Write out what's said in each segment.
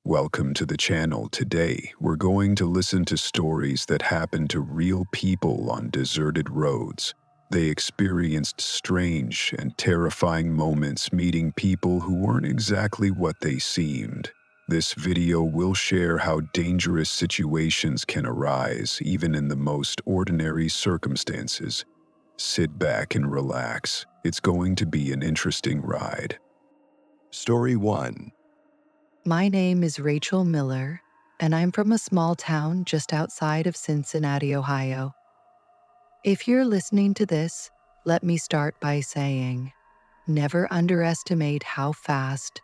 Welcome to the channel. Today, we're going to listen to stories that happened to real people on deserted roads. They experienced strange and terrifying moments meeting people who weren't exactly what they seemed. This video will share how dangerous situations can arise even in the most ordinary circumstances. Sit back and relax. It's going to be an interesting ride. Story 1. My name is Rachel Miller, and I'm from a small town just outside of Cincinnati, Ohio. If you're listening to this, let me start by saying, never underestimate how fast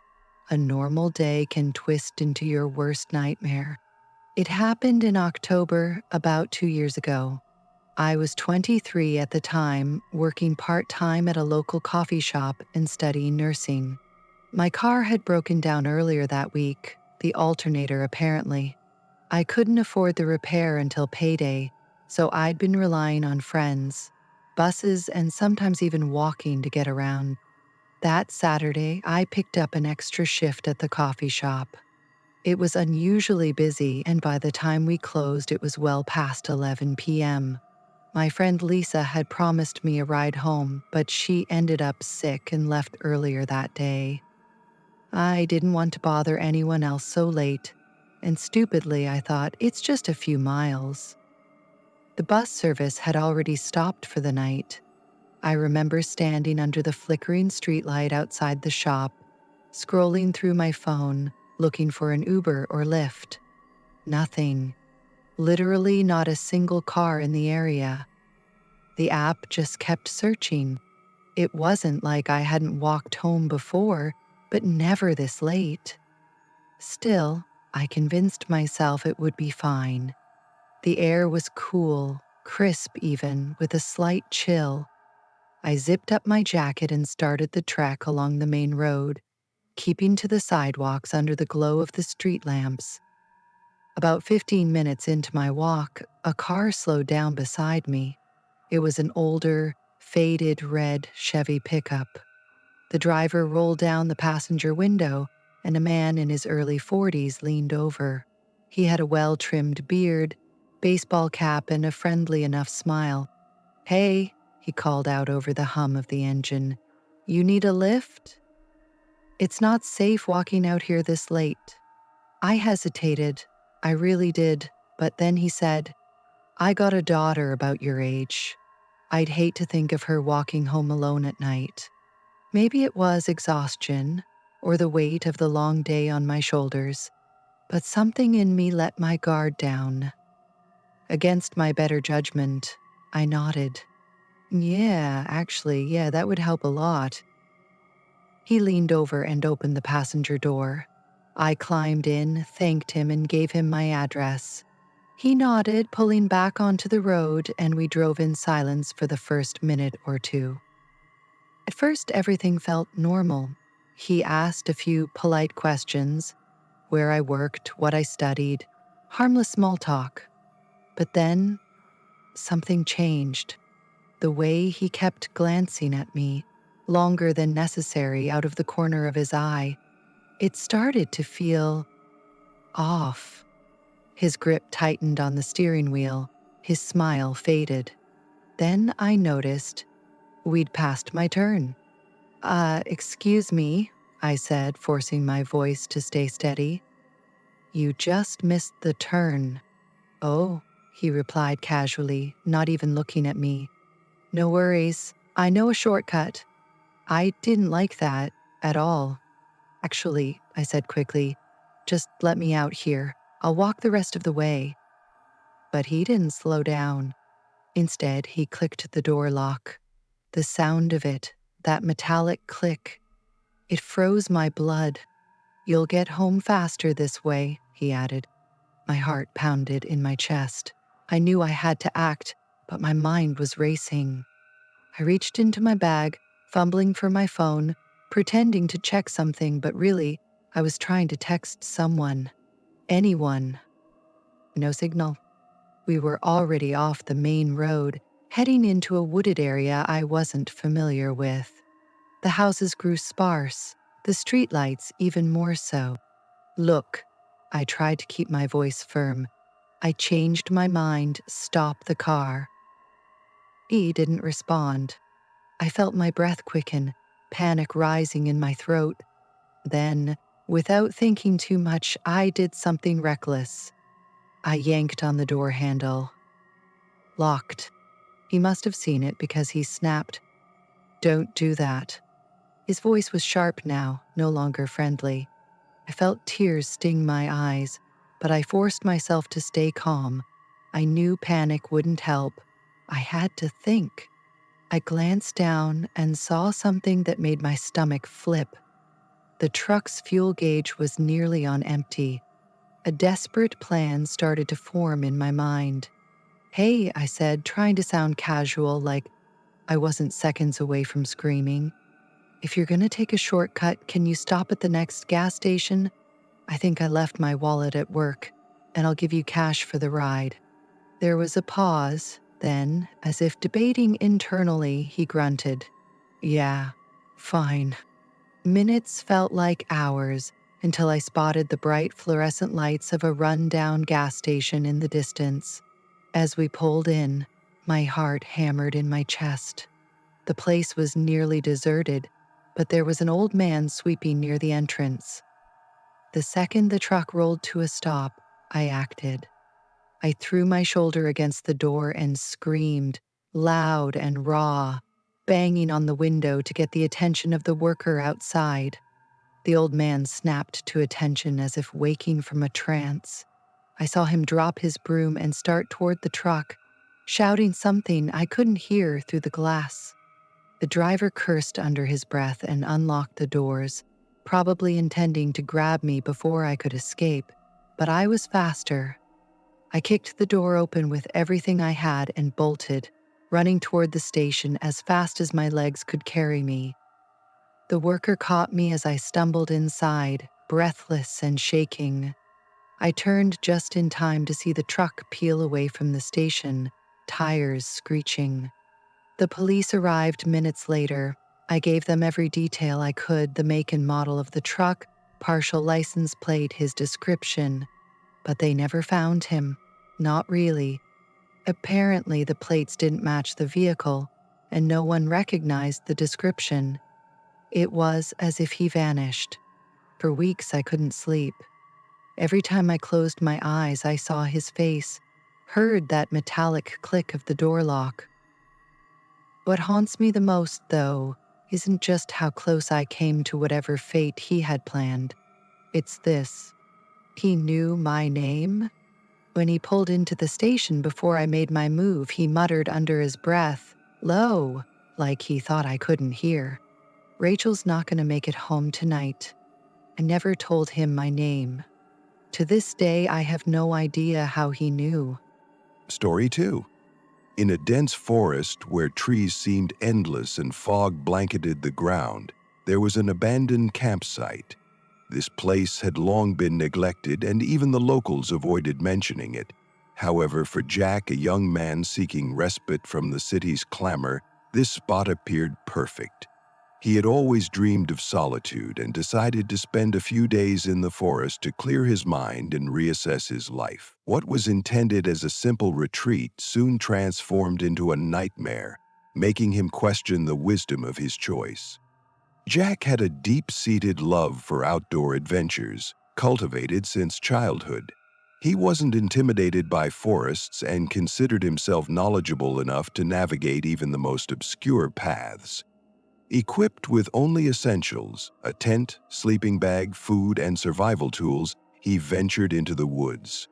a normal day can twist into your worst nightmare. It happened in October, about 2 years ago. I was 23 at the time, working part-time at a local coffee shop and studying nursing. My car had broken down earlier that week, the alternator apparently. I couldn't afford the repair until payday, so I'd been relying on friends, buses, and sometimes even walking to get around. That Saturday, I picked up an extra shift at the coffee shop. It was unusually busy, and by the time we closed, it was well past 11 p.m. My friend Lisa had promised me a ride home, but she ended up sick and left earlier that day. I didn't want to bother anyone else so late, and stupidly I thought, it's just a few miles. The bus service had already stopped for the night. I remember standing under the flickering streetlight outside the shop, scrolling through my phone, looking for an Uber or Lyft. Nothing. Literally not a single car in the area. The app just kept searching. It wasn't like I hadn't walked home before, but never this late. Still, I convinced myself it would be fine. The air was cool, crisp even, with a slight chill. I zipped up my jacket and started the trek along the main road, keeping to the sidewalks under the glow of the street lamps. About 15 minutes into my walk, a car slowed down beside me. It was an older, faded red Chevy pickup. The driver rolled down the passenger window, and a man in his early 40s leaned over. He had a well-trimmed beard, baseball cap, and a friendly enough smile. "Hey," he called out over the hum of the engine. "You need a lift?" "It's not safe walking out here this late." I hesitated. I really did. But then he said, "I got a daughter about your age. I'd hate to think of her walking home alone at night." Maybe it was exhaustion or the weight of the long day on my shoulders, but something in me let my guard down. Against my better judgment, I nodded. Yeah, that would help a lot." He leaned over and opened the passenger door. I climbed in, thanked him, and gave him my address. He nodded, pulling back onto the road, and we drove in silence for the first minute or two. At first, everything felt normal. He asked a few polite questions, where I worked, what I studied, harmless small talk. But then, something changed. The way he kept glancing at me, longer than necessary out of the corner of his eye, it started to feel off. His grip tightened on the steering wheel, his smile faded. Then I noticed we'd passed my turn. Excuse me," I said, forcing my voice to stay steady. "You just missed the turn." "Oh," he replied casually, not even looking at me. "No worries. I know a shortcut." I didn't like that at all. "Actually," I said quickly, "just let me out here. I'll walk the rest of the way." But he didn't slow down. Instead, he clicked the door lock. The sound of it, that metallic click, it froze my blood. "You'll get home faster this way," he added. My heart pounded in my chest. I knew I had to act, but my mind was racing. I reached into my bag, fumbling for my phone, pretending to check something, but really, I was trying to text someone. Anyone. No signal. We were already off the main road, heading into a wooded area I wasn't familiar with. The houses grew sparse, the streetlights even more so. "Look," I tried to keep my voice firm. I changed my mind, stop the car. He didn't respond. I felt my breath quicken, panic rising in my throat. Then, without thinking too much, I did something reckless. I yanked on the door handle. Locked. He must have seen it because he snapped, "Don't do that." His voice was sharp now, no longer friendly. I felt tears sting my eyes, but I forced myself to stay calm. I knew panic wouldn't help. I had to think. I glanced down and saw something that made my stomach flip. The truck's fuel gauge was nearly on empty. A desperate plan started to form in my mind. "Hey," I said, trying to sound casual, like I wasn't seconds away from screaming. "If you're gonna take a shortcut, can you stop at the next gas station? I think I left my wallet at work, and I'll give you cash for the ride." There was a pause, then, as if debating internally, he grunted, "Yeah, fine." Minutes felt like hours until I spotted the bright fluorescent lights of a run-down gas station in the distance. As we pulled in, my heart hammered in my chest. The place was nearly deserted, but there was an old man sweeping near the entrance. The second the truck rolled to a stop, I acted. I threw my shoulder against the door and screamed, loud and raw, banging on the window to get the attention of the worker outside. The old man snapped to attention as if waking from a trance. I saw him drop his broom and start toward the truck, shouting something I couldn't hear through the glass. The driver cursed under his breath and unlocked the doors, probably intending to grab me before I could escape, but I was faster. I kicked the door open with everything I had and bolted, running toward the station as fast as my legs could carry me. The worker caught me as I stumbled inside, breathless and shaking. I turned just in time to see the truck peel away from the station, tires screeching. The police arrived minutes later. I gave them every detail I could, the make and model of the truck, partial license plate, his description. But they never found him. Not really. Apparently, the plates didn't match the vehicle, and no one recognized the description. It was as if he vanished. For weeks, I couldn't sleep. Every time I closed my eyes, I saw his face, heard that metallic click of the door lock. What haunts me the most, though, isn't just how close I came to whatever fate he had planned. It's this. He knew my name. When he pulled into the station before I made my move, he muttered under his breath, "Low," like he thought I couldn't hear. "Rachel's not going to make it home tonight." I never told him my name. To this day, I have no idea how he knew. Story 2. In a dense forest where trees seemed endless and fog blanketed the ground, there was an abandoned campsite. This place had long been neglected, and even the locals avoided mentioning it. However, for Jack, a young man seeking respite from the city's clamor, this spot appeared perfect. He had always dreamed of solitude and decided to spend a few days in the forest to clear his mind and reassess his life. What was intended as a simple retreat soon transformed into a nightmare, making him question the wisdom of his choice. Jack had a deep-seated love for outdoor adventures, cultivated since childhood. He wasn't intimidated by forests and considered himself knowledgeable enough to navigate even the most obscure paths. Equipped with only essentials, a tent, sleeping bag, food, and survival tools, he ventured into the woods.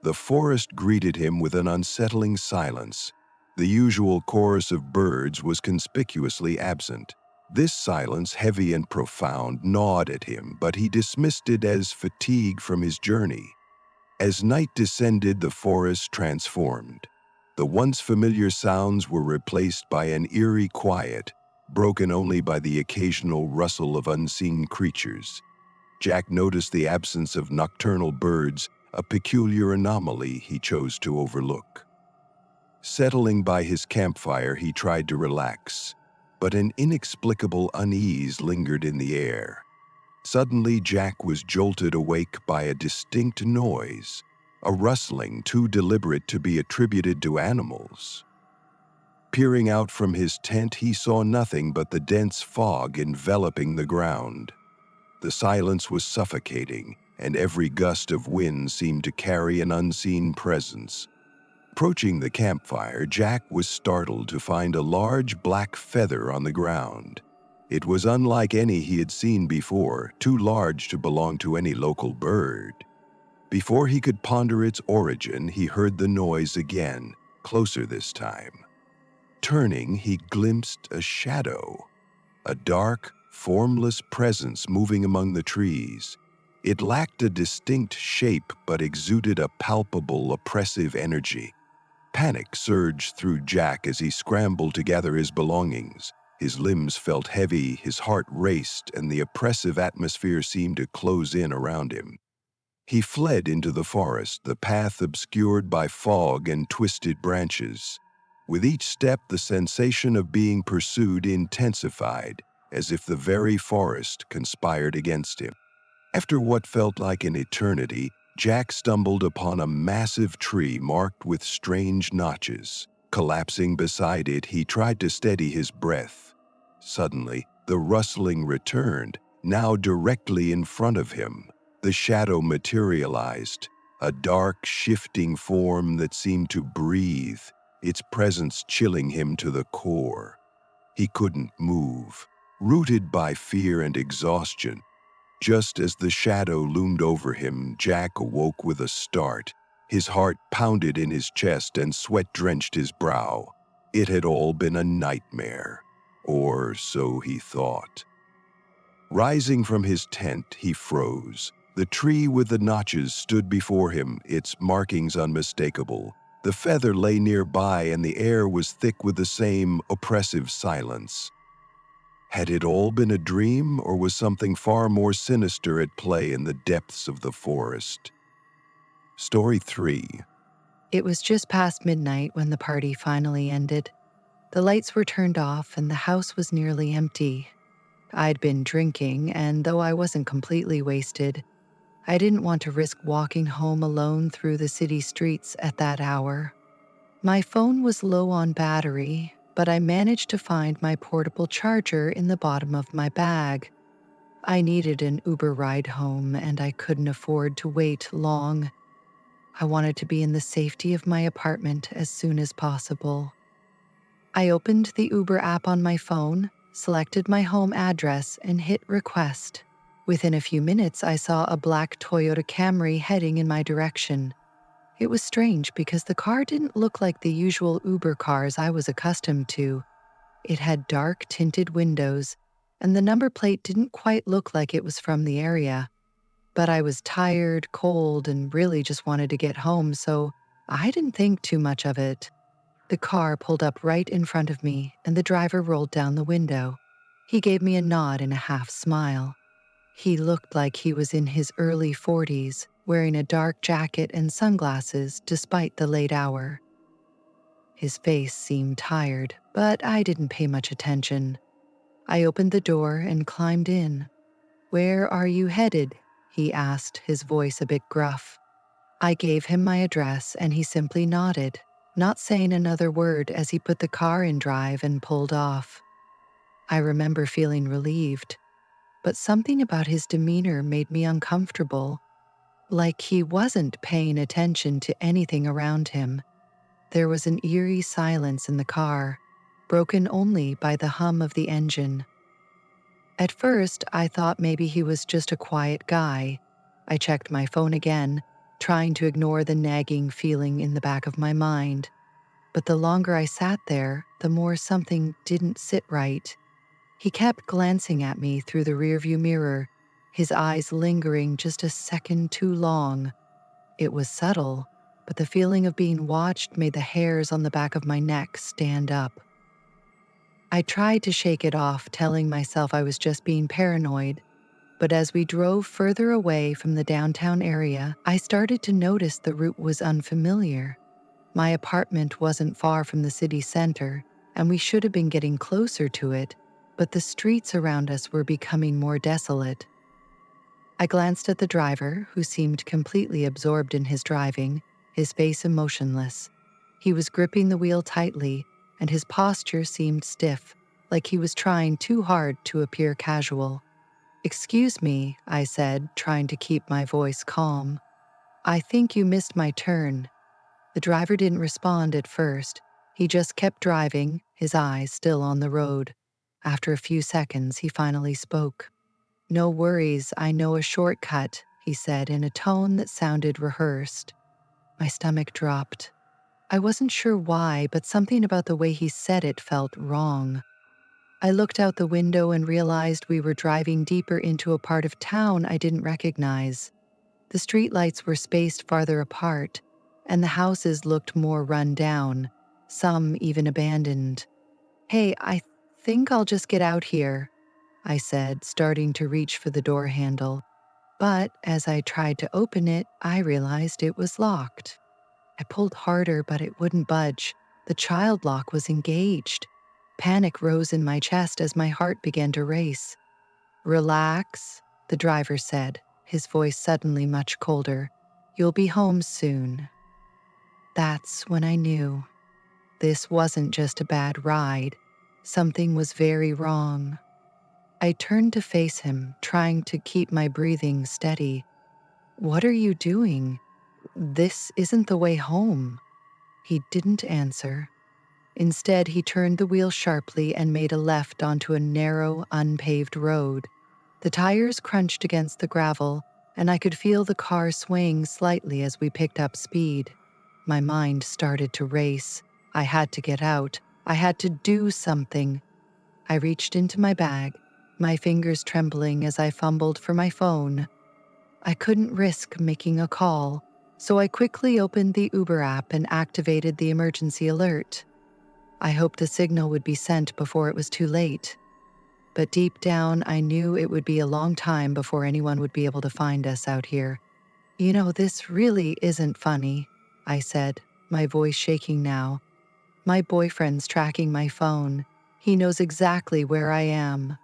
The forest greeted him with an unsettling silence. The usual chorus of birds was conspicuously absent. This silence, heavy and profound, gnawed at him, but he dismissed it as fatigue from his journey. As night descended, the forest transformed. The once familiar sounds were replaced by an eerie quiet, broken only by the occasional rustle of unseen creatures. Jack noticed the absence of nocturnal birds, a peculiar anomaly he chose to overlook. Settling by his campfire, he tried to relax, but an inexplicable unease lingered in the air. Suddenly, Jack was jolted awake by a distinct noise, a rustling too deliberate to be attributed to animals. Peering out from his tent, he saw nothing but the dense fog enveloping the ground. The silence was suffocating, and every gust of wind seemed to carry an unseen presence. Approaching the campfire, Jack was startled to find a large black feather on the ground. It was unlike any he had seen before, too large to belong to any local bird. Before he could ponder its origin, he heard the noise again, closer this time. Turning, he glimpsed a shadow, a dark, formless presence moving among the trees. It lacked a distinct shape but exuded a palpable, oppressive energy. Panic surged through Jack as he scrambled to gather his belongings. His limbs felt heavy, his heart raced, and the oppressive atmosphere seemed to close in around him. He fled into the forest, the path obscured by fog and twisted branches. With each step, the sensation of being pursued intensified, as if the very forest conspired against him. After what felt like an eternity, Jack stumbled upon a massive tree marked with strange notches. Collapsing beside it, he tried to steady his breath. Suddenly, the rustling returned, now directly in front of him. The shadow materialized, a dark, shifting form that seemed to breathe, its presence chilling him to the core. He couldn't move, rooted by fear and exhaustion. Just as the shadow loomed over him, Jack awoke with a start. His heart pounded in his chest and sweat drenched his brow. It had all been a nightmare, or so he thought. Rising from his tent, he froze. The tree with the notches stood before him, its markings unmistakable. The feather lay nearby, and the air was thick with the same oppressive silence. Had it all been a dream, or was something far more sinister at play in the depths of the forest? Story 3. It was just past midnight when the party finally ended. The lights were turned off and the house was nearly empty. I'd been drinking, and though I wasn't completely wasted, I didn't want to risk walking home alone through the city streets at that hour. My phone was low on battery, but I managed to find my portable charger in the bottom of my bag. I needed an Uber ride home, and I couldn't afford to wait long. I wanted to be in the safety of my apartment as soon as possible. I opened the Uber app on my phone, selected my home address, and hit request. Within a few minutes, I saw a black Toyota Camry heading in my direction. It was strange because the car didn't look like the usual Uber cars I was accustomed to. It had dark tinted windows, and the number plate didn't quite look like it was from the area. But I was tired, cold, and really just wanted to get home, so I didn't think too much of it. The car pulled up right in front of me, and the driver rolled down the window. He gave me a nod and a half smile. He looked like he was in his early 40s, wearing a dark jacket and sunglasses despite the late hour. His face seemed tired, but I didn't pay much attention. I opened the door and climbed in. "Where are you headed?" he asked, his voice a bit gruff. I gave him my address and he simply nodded, not saying another word as he put the car in drive and pulled off. I remember feeling relieved, but something about his demeanor made me uncomfortable, like he wasn't paying attention to anything around him. There was an eerie silence in the car, broken only by the hum of the engine. At first, I thought maybe he was just a quiet guy. I checked my phone again, trying to ignore the nagging feeling in the back of my mind. But the longer I sat there, the more something didn't sit right. He kept glancing at me through the rearview mirror, his eyes lingering just a second too long. It was subtle, but the feeling of being watched made the hairs on the back of my neck stand up. I tried to shake it off, telling myself I was just being paranoid, but as we drove further away from the downtown area, I started to notice the route was unfamiliar. My apartment wasn't far from the city center, and we should have been getting closer to it, but the streets around us were becoming more desolate. I glanced at the driver, who seemed completely absorbed in his driving, his face emotionless. He was gripping the wheel tightly, and his posture seemed stiff, like he was trying too hard to appear casual. "Excuse me," I said, trying to keep my voice calm. "I think you missed my turn." The driver didn't respond at first. He just kept driving, his eyes still on the road. After a few seconds, he finally spoke. "No worries, I know a shortcut," he said in a tone that sounded rehearsed. My stomach dropped. I wasn't sure why, but something about the way he said it felt wrong. I looked out the window and realized we were driving deeper into a part of town I didn't recognize. The streetlights were spaced farther apart, and the houses looked more run down, some even abandoned. "Hey, I think I'll just get out here," I said, starting to reach for the door handle. But as I tried to open it, I realized it was locked. I pulled harder, but it wouldn't budge. The child lock was engaged. Panic rose in my chest as my heart began to race. "Relax," the driver said, his voice suddenly much colder. "You'll be home soon." That's when I knew. This wasn't just a bad ride. Something was very wrong. I turned to face him, trying to keep my breathing steady. "What are you doing? This isn't the way home." He didn't answer. Instead, he turned the wheel sharply and made a left onto a narrow, unpaved road. The tires crunched against the gravel, and I could feel the car swaying slightly as we picked up speed. My mind started to race. I had to get out. I had to do something. I reached into my bag, my fingers trembling as I fumbled for my phone. I couldn't risk making a call, so I quickly opened the Uber app and activated the emergency alert. I hoped the signal would be sent before it was too late. But deep down, I knew it would be a long time before anyone would be able to find us out here. "You know, this really isn't funny," I said, my voice shaking now. "My boyfriend's tracking my phone. He knows exactly where I am."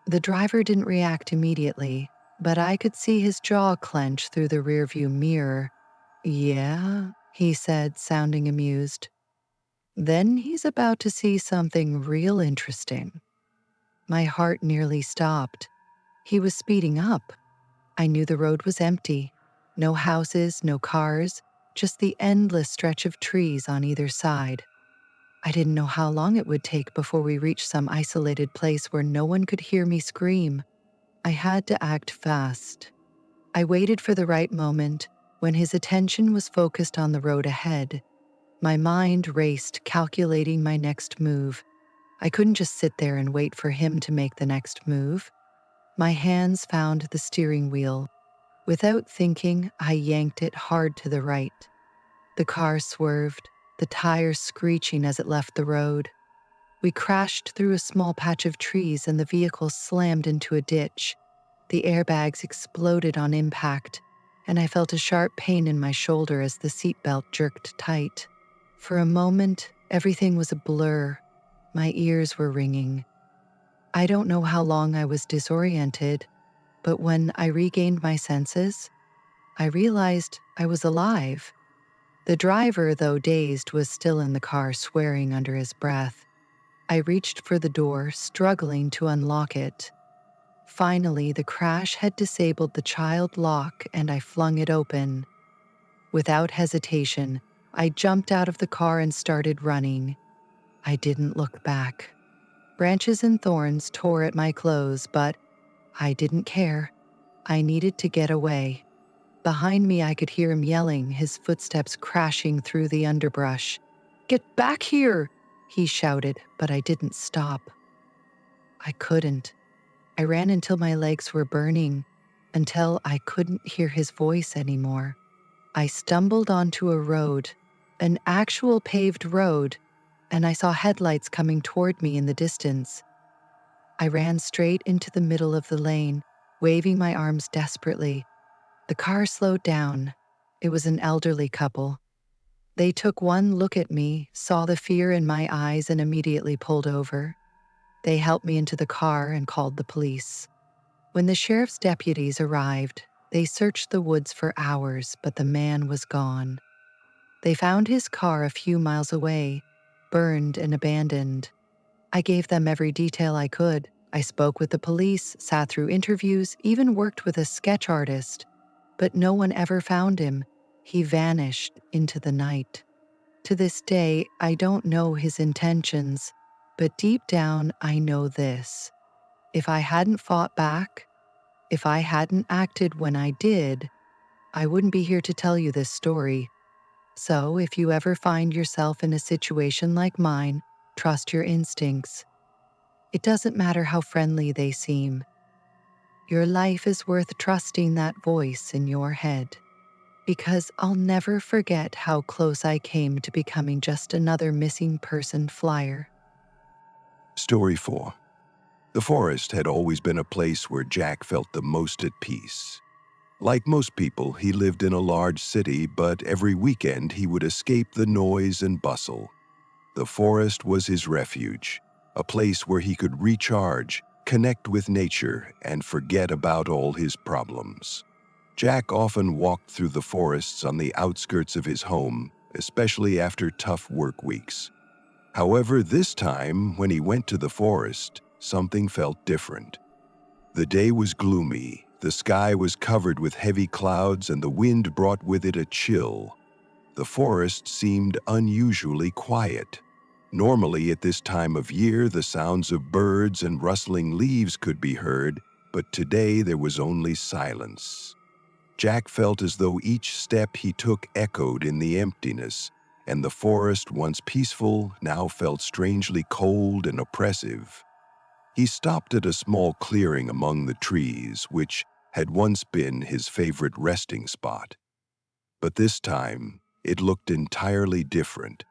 The driver didn't react immediately, but I could see his jaw clench through the rearview mirror. "Yeah?" he said, sounding amused. "Then he's about to see something real interesting." My heart nearly stopped. He was speeding up. I knew the road was empty. No houses, no cars, just the endless stretch of trees on either side. I didn't know how long it would take before we reached some isolated place where no one could hear me scream. I had to act fast. I waited for the right moment when his attention was focused on the road ahead. My mind raced, calculating my next move. I couldn't just sit there and wait for him to make the next move. My hands found the steering wheel. Without thinking, I yanked it hard to the right. The car swerved, the tires screeching as it left the road. We crashed through a small patch of trees and the vehicle slammed into a ditch. The airbags exploded on impact, and I felt a sharp pain in my shoulder as the seatbelt jerked tight. For a moment, everything was a blur. My ears were ringing. I don't know how long I was disoriented, but when I regained my senses, I realized I was alive. The driver, though dazed, was still in the car, swearing under his breath. I reached for the door, struggling to unlock it. Finally, the crash had disabled the child lock and I flung it open. Without hesitation, I jumped out of the car and started running. I didn't look back. Branches and thorns tore at my clothes, but I didn't care. I needed to get away. Behind me, I could hear him yelling, his footsteps crashing through the underbrush. "Get back here!" he shouted, but I didn't stop. I couldn't. I ran until my legs were burning, until I couldn't hear his voice anymore. I stumbled onto a road, an actual paved road, and I saw headlights coming toward me in the distance. I ran straight into the middle of the lane, waving my arms desperately. The car slowed down. It was an elderly couple. They took one look at me, saw the fear in my eyes, and immediately pulled over. They helped me into the car and called the police. When the sheriff's deputies arrived, they searched the woods for hours, but the man was gone. They found his car a few miles away, burned and abandoned. I gave them every detail I could. I spoke with the police, sat through interviews, even worked with a sketch artist. But no one ever found him. He vanished into the night. To this day, I don't know his intentions, but deep down, I know this. If I hadn't fought back, if I hadn't acted when I did, I wouldn't be here to tell you this story. So, if you ever find yourself in a situation like mine, trust your instincts. It doesn't matter how friendly they seem. Your life is worth trusting that voice in your head. Because I'll never forget how close I came to becoming just another missing person flyer. Story 4. The forest had always been a place where Jack felt the most at peace. Like most people, he lived in a large city, but every weekend he would escape the noise and bustle. The forest was his refuge, a place where he could recharge, connect with nature, and forget about all his problems. Jack often walked through the forests on the outskirts of his home, especially after tough work weeks. However, this time, when he went to the forest, something felt different. The day was gloomy, the sky was covered with heavy clouds, and the wind brought with it a chill. The forest seemed unusually quiet. Normally, at this time of year, the sounds of birds and rustling leaves could be heard, but today there was only silence. Jack felt as though each step he took echoed in the emptiness, and the forest, once peaceful, now felt strangely cold and oppressive. He stopped at a small clearing among the trees, which had once been his favorite resting spot. But this time, it looked entirely different.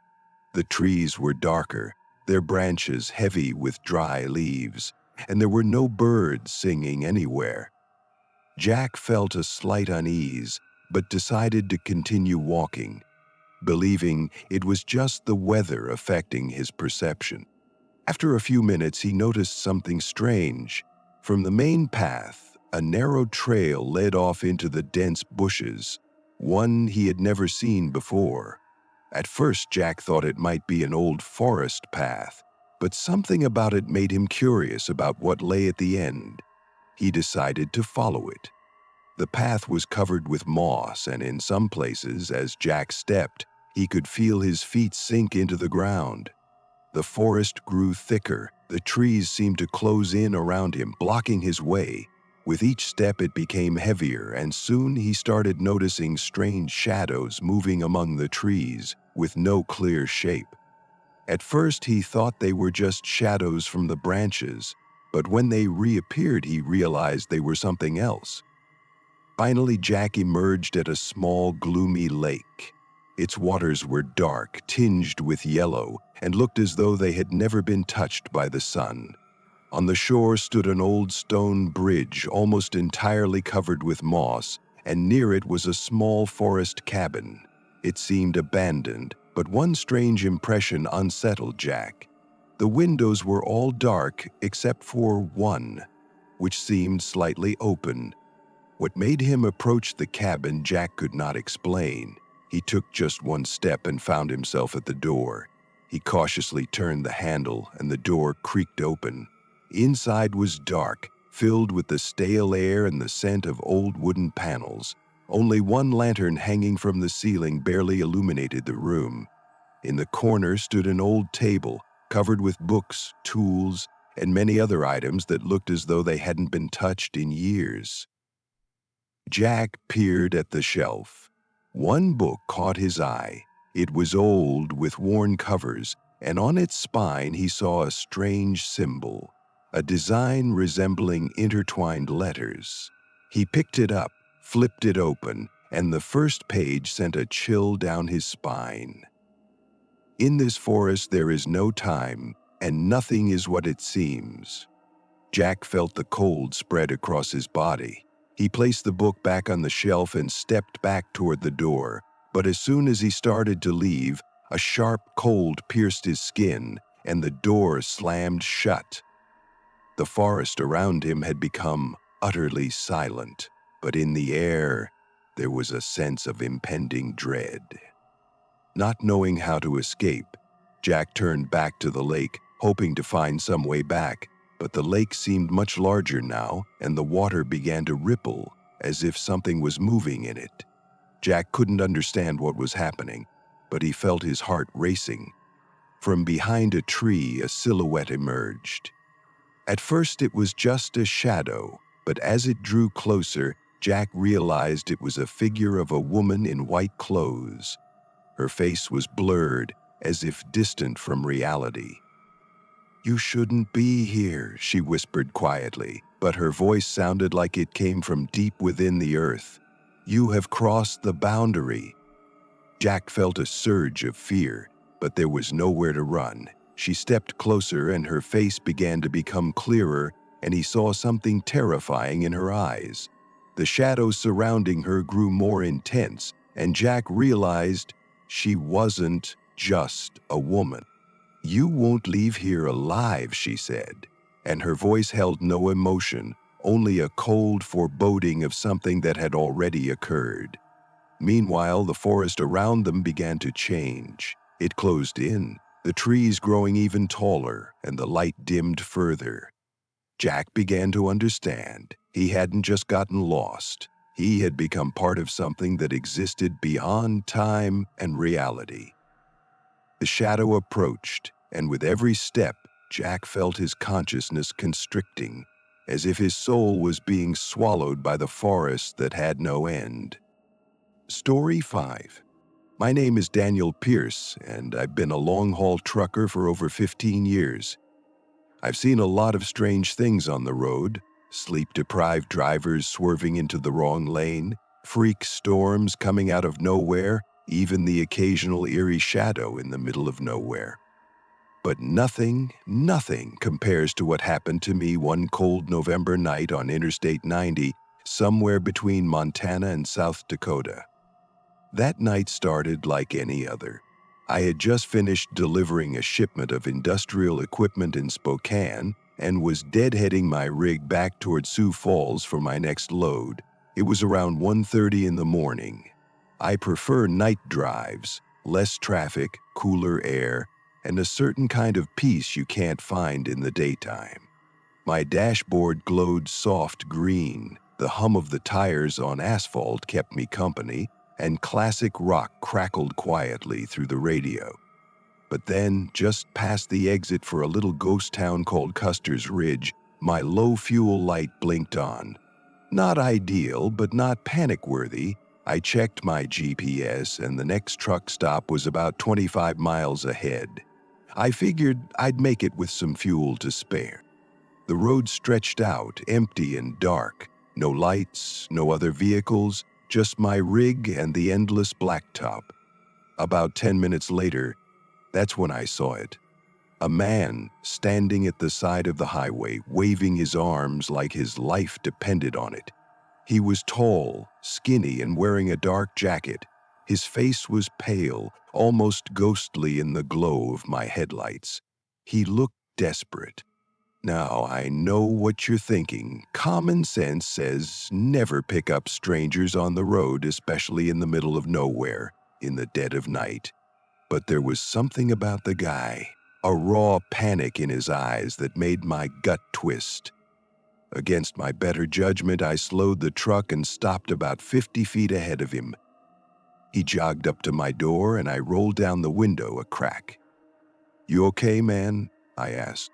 The trees were darker, their branches heavy with dry leaves, and there were no birds singing anywhere. Jack felt a slight unease, but decided to continue walking, believing it was just the weather affecting his perception. After a few minutes, he noticed something strange. From the main path, a narrow trail led off into the dense bushes, one he had never seen before. At first, Jack thought it might be an old forest path, but something about it made him curious about what lay at the end. He decided to follow it. The path was covered with moss, and in some places, as Jack stepped, he could feel his feet sink into the ground. The forest grew thicker. The trees seemed to close in around him, blocking his way. With each step, it became heavier, and soon he started noticing strange shadows moving among the trees, with no clear shape. At first, he thought they were just shadows from the branches, but when they reappeared, he realized they were something else. Finally, Jack emerged at a small, gloomy lake. Its waters were dark, tinged with yellow, and looked as though they had never been touched by the sun. On the shore stood an old stone bridge, almost entirely covered with moss, and near it was a small forest cabin. It seemed abandoned, but one strange impression unsettled Jack. The windows were all dark except for one, which seemed slightly open. What made him approach the cabin, Jack could not explain. He took just one step and found himself at the door. He cautiously turned the handle, and the door creaked open. Inside was dark, filled with the stale air and the scent of old wooden panels. Only one lantern hanging from the ceiling barely illuminated the room. In the corner stood an old table, covered with books, tools, and many other items that looked as though they hadn't been touched in years. Jack peered at the shelf. One book caught his eye. It was old, with worn covers, and on its spine he saw a strange symbol, a design resembling intertwined letters. He picked it up, flipped it open, and the first page sent a chill down his spine. In this forest there is no time, and nothing is what it seems. Jack felt the cold spread across his body. He placed the book back on the shelf and stepped back toward the door, but as soon as he started to leave, a sharp cold pierced his skin, and the door slammed shut. The forest around him had become utterly silent, but in the air there was a sense of impending dread. Not knowing how to escape, Jack turned back to the lake, hoping to find some way back, but the lake seemed much larger now, and the water began to ripple, as if something was moving in it. Jack couldn't understand what was happening, but he felt his heart racing. From behind a tree, a silhouette emerged. At first it was just a shadow, but as it drew closer, Jack realized it was a figure of a woman in white clothes. Her face was blurred, as if distant from reality. "You shouldn't be here," she whispered quietly, but her voice sounded like it came from deep within the earth. "You have crossed the boundary." Jack felt a surge of fear, but there was nowhere to run. She stepped closer and her face began to become clearer, and he saw something terrifying in her eyes. The shadows surrounding her grew more intense, and Jack realized she wasn't just a woman. "You won't leave here alive," she said, and her voice held no emotion, only a cold foreboding of something that had already occurred. Meanwhile, the forest around them began to change. It closed in, the trees growing even taller, and the light dimmed further. Jack began to understand. He hadn't just gotten lost. He had become part of something that existed beyond time and reality. The shadow approached, and with every step, Jack felt his consciousness constricting, as if his soul was being swallowed by the forest that had no end. Story 5. My name is Daniel Pierce, and I've been a long-haul trucker for over 15 years. I've seen a lot of strange things on the road: sleep-deprived drivers swerving into the wrong lane, freak storms coming out of nowhere, even the occasional eerie shadow in the middle of nowhere. But nothing compares to what happened to me one cold November night on Interstate 90, somewhere between Montana and South Dakota. That night started like any other. I had just finished delivering a shipment of industrial equipment in Spokane and was deadheading my rig back toward Sioux Falls for my next load. It was around 1:30 in the morning. I prefer night drives, less traffic, cooler air, and a certain kind of peace you can't find in the daytime. My dashboard glowed soft green, the hum of the tires on asphalt kept me company, and classic rock crackled quietly through the radio. But then, just past the exit for a little ghost town called Custer's Ridge, my low-fuel light blinked on. Not ideal, but not panic-worthy. I checked my GPS, and the next truck stop was about 25 miles ahead. I figured I'd make it with some fuel to spare. The road stretched out, empty and dark. No lights, no other vehicles, just my rig and the endless blacktop. About 10 minutes later, that's when I saw it. A man standing at the side of the highway, waving his arms like his life depended on it. He was tall, skinny, and wearing a dark jacket. His face was pale, almost ghostly in the glow of my headlights. He looked desperate. Now, I know what you're thinking. Common sense says never pick up strangers on the road, especially in the middle of nowhere, in the dead of night. But there was something about the guy, a raw panic in his eyes that made my gut twist. Against my better judgment, I slowed the truck and stopped about 50 feet ahead of him. He jogged up to my door and I rolled down the window a crack. "You okay, man?" I asked.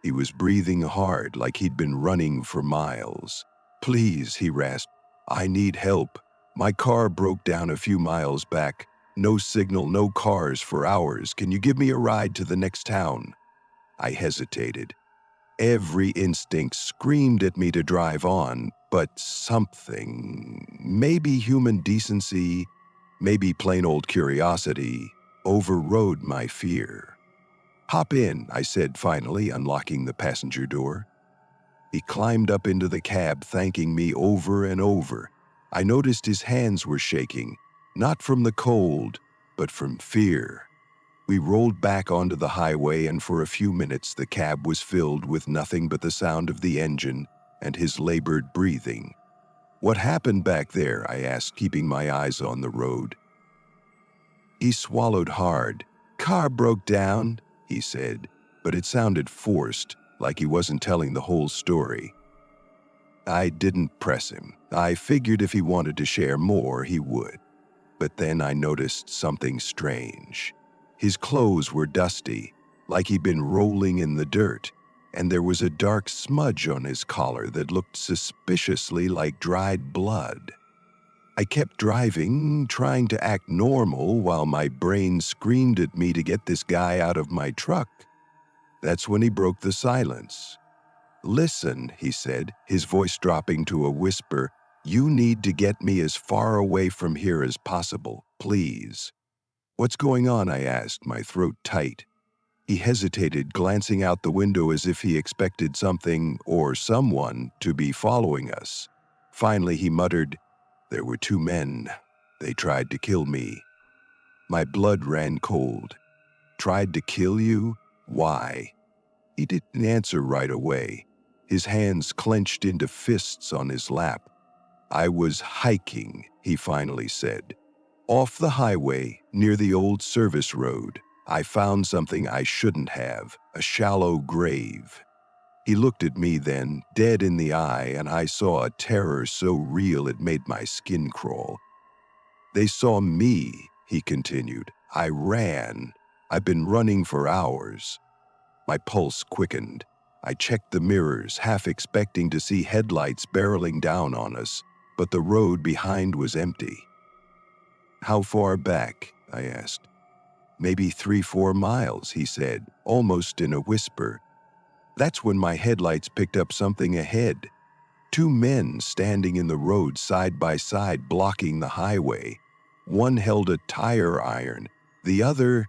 He was breathing hard, like he'd been running for miles. "Please," he rasped, "I need help. My car broke down a few miles back. No signal, no cars for hours. Can you give me a ride to the next town?" I hesitated. Every instinct screamed at me to drive on, but something, maybe human decency, maybe plain old curiosity, overrode my fear. "Hop in," I said finally, unlocking the passenger door. He climbed up into the cab, thanking me over and over. I noticed his hands were shaking, not from the cold, but from fear. We rolled back onto the highway, and for a few minutes the cab was filled with nothing but the sound of the engine, and his labored breathing. "What happened back there?" I asked, keeping my eyes on the road. He swallowed hard. "Car broke down," he said, but it sounded forced, like he wasn't telling the whole story. I didn't press him. I figured if he wanted to share more, he would. But then I noticed something strange. His clothes were dusty, like he'd been rolling in the dirt, and there was a dark smudge on his collar that looked suspiciously like dried blood. I kept driving, trying to act normal while my brain screamed at me to get this guy out of my truck. That's when he broke the silence. "Listen," he said, his voice dropping to a whisper, "you need to get me as far away from here as possible, please." "What's going on?" I asked, my throat tight. He hesitated, glancing out the window as if he expected something or someone to be following us. Finally, he muttered, "There were two men. They tried to kill me." My blood ran cold. "Tried to kill you? Why?" He didn't answer right away. His hands clenched into fists on his lap. "I was hiking," he finally said. "Off the highway, near the old service road. I found something I shouldn't have, a shallow grave." He looked at me then, dead in the eye, and I saw a terror so real it made my skin crawl. "They saw me," he continued. "I ran. I've been running for hours." My pulse quickened. I checked the mirrors, half expecting to see headlights barreling down on us, but the road behind was empty. "How far back?" I asked. "Maybe 3-4 miles," he said, almost in a whisper. That's when my headlights picked up something ahead. Two men standing in the road side by side, blocking the highway. One held a tire iron, the other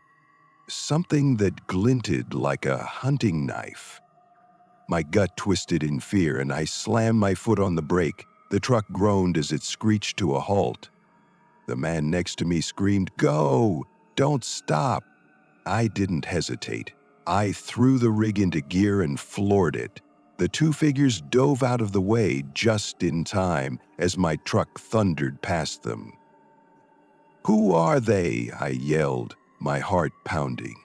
something that glinted like a hunting knife. My gut twisted in fear, and I slammed my foot on the brake. The truck groaned as it screeched to a halt. The man next to me screamed, "Go! Don't stop!" I didn't hesitate. I threw the rig into gear and floored it. The two figures dove out of the way just in time as my truck thundered past them. "Who are they?" I yelled, my heart pounding.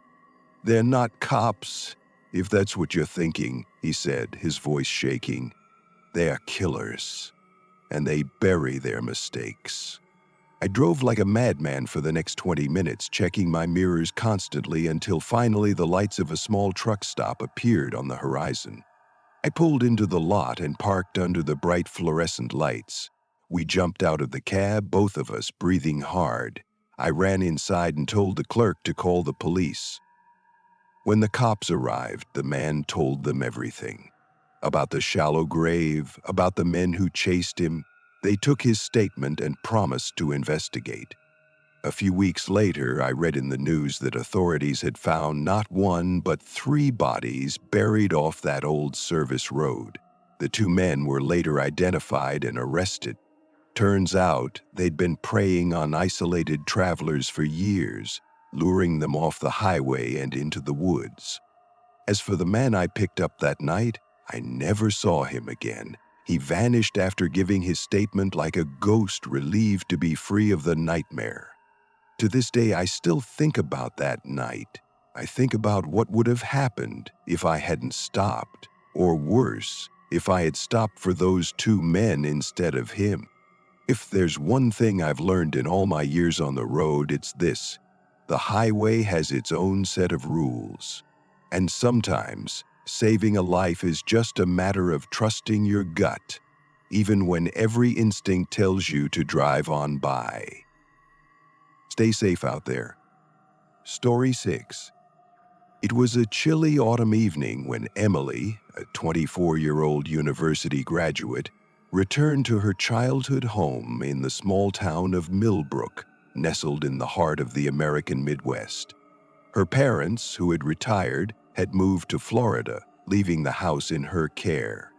"They're not cops, if that's what you're thinking," he said, his voice shaking. "They are killers, and they bury their mistakes." I drove like a madman for the next 20 minutes, checking my mirrors constantly until finally the lights of a small truck stop appeared on the horizon. I pulled into the lot and parked under the bright fluorescent lights. We jumped out of the cab, both of us breathing hard. I ran inside and told the clerk to call the police. When the cops arrived, the man told them everything. About the shallow grave, about the men who chased him. They took his statement and promised to investigate. A few weeks later, I read in the news that authorities had found not one but 3 bodies buried off that old service road. The 2 men were later identified and arrested. Turns out they'd been preying on isolated travelers for years, luring them off the highway and into the woods. As for the man I picked up that night, I never saw him again. He vanished after giving his statement like a ghost relieved to be free of the nightmare. To this day, I still think about that night. I think about what would have happened if I hadn't stopped, or worse, if I had stopped for those 2 men instead of him. If there's one thing I've learned in all my years on the road, it's this: the highway has its own set of rules. And sometimes, saving a life is just a matter of trusting your gut, even when every instinct tells you to drive on by. Stay safe out there. Story 6. It was a chilly autumn evening when Emily, a 24-year-old university graduate, returned to her childhood home in the small town of Millbrook, nestled in the heart of the American Midwest. Her parents, who had retired, had moved to Florida, leaving the house in her care.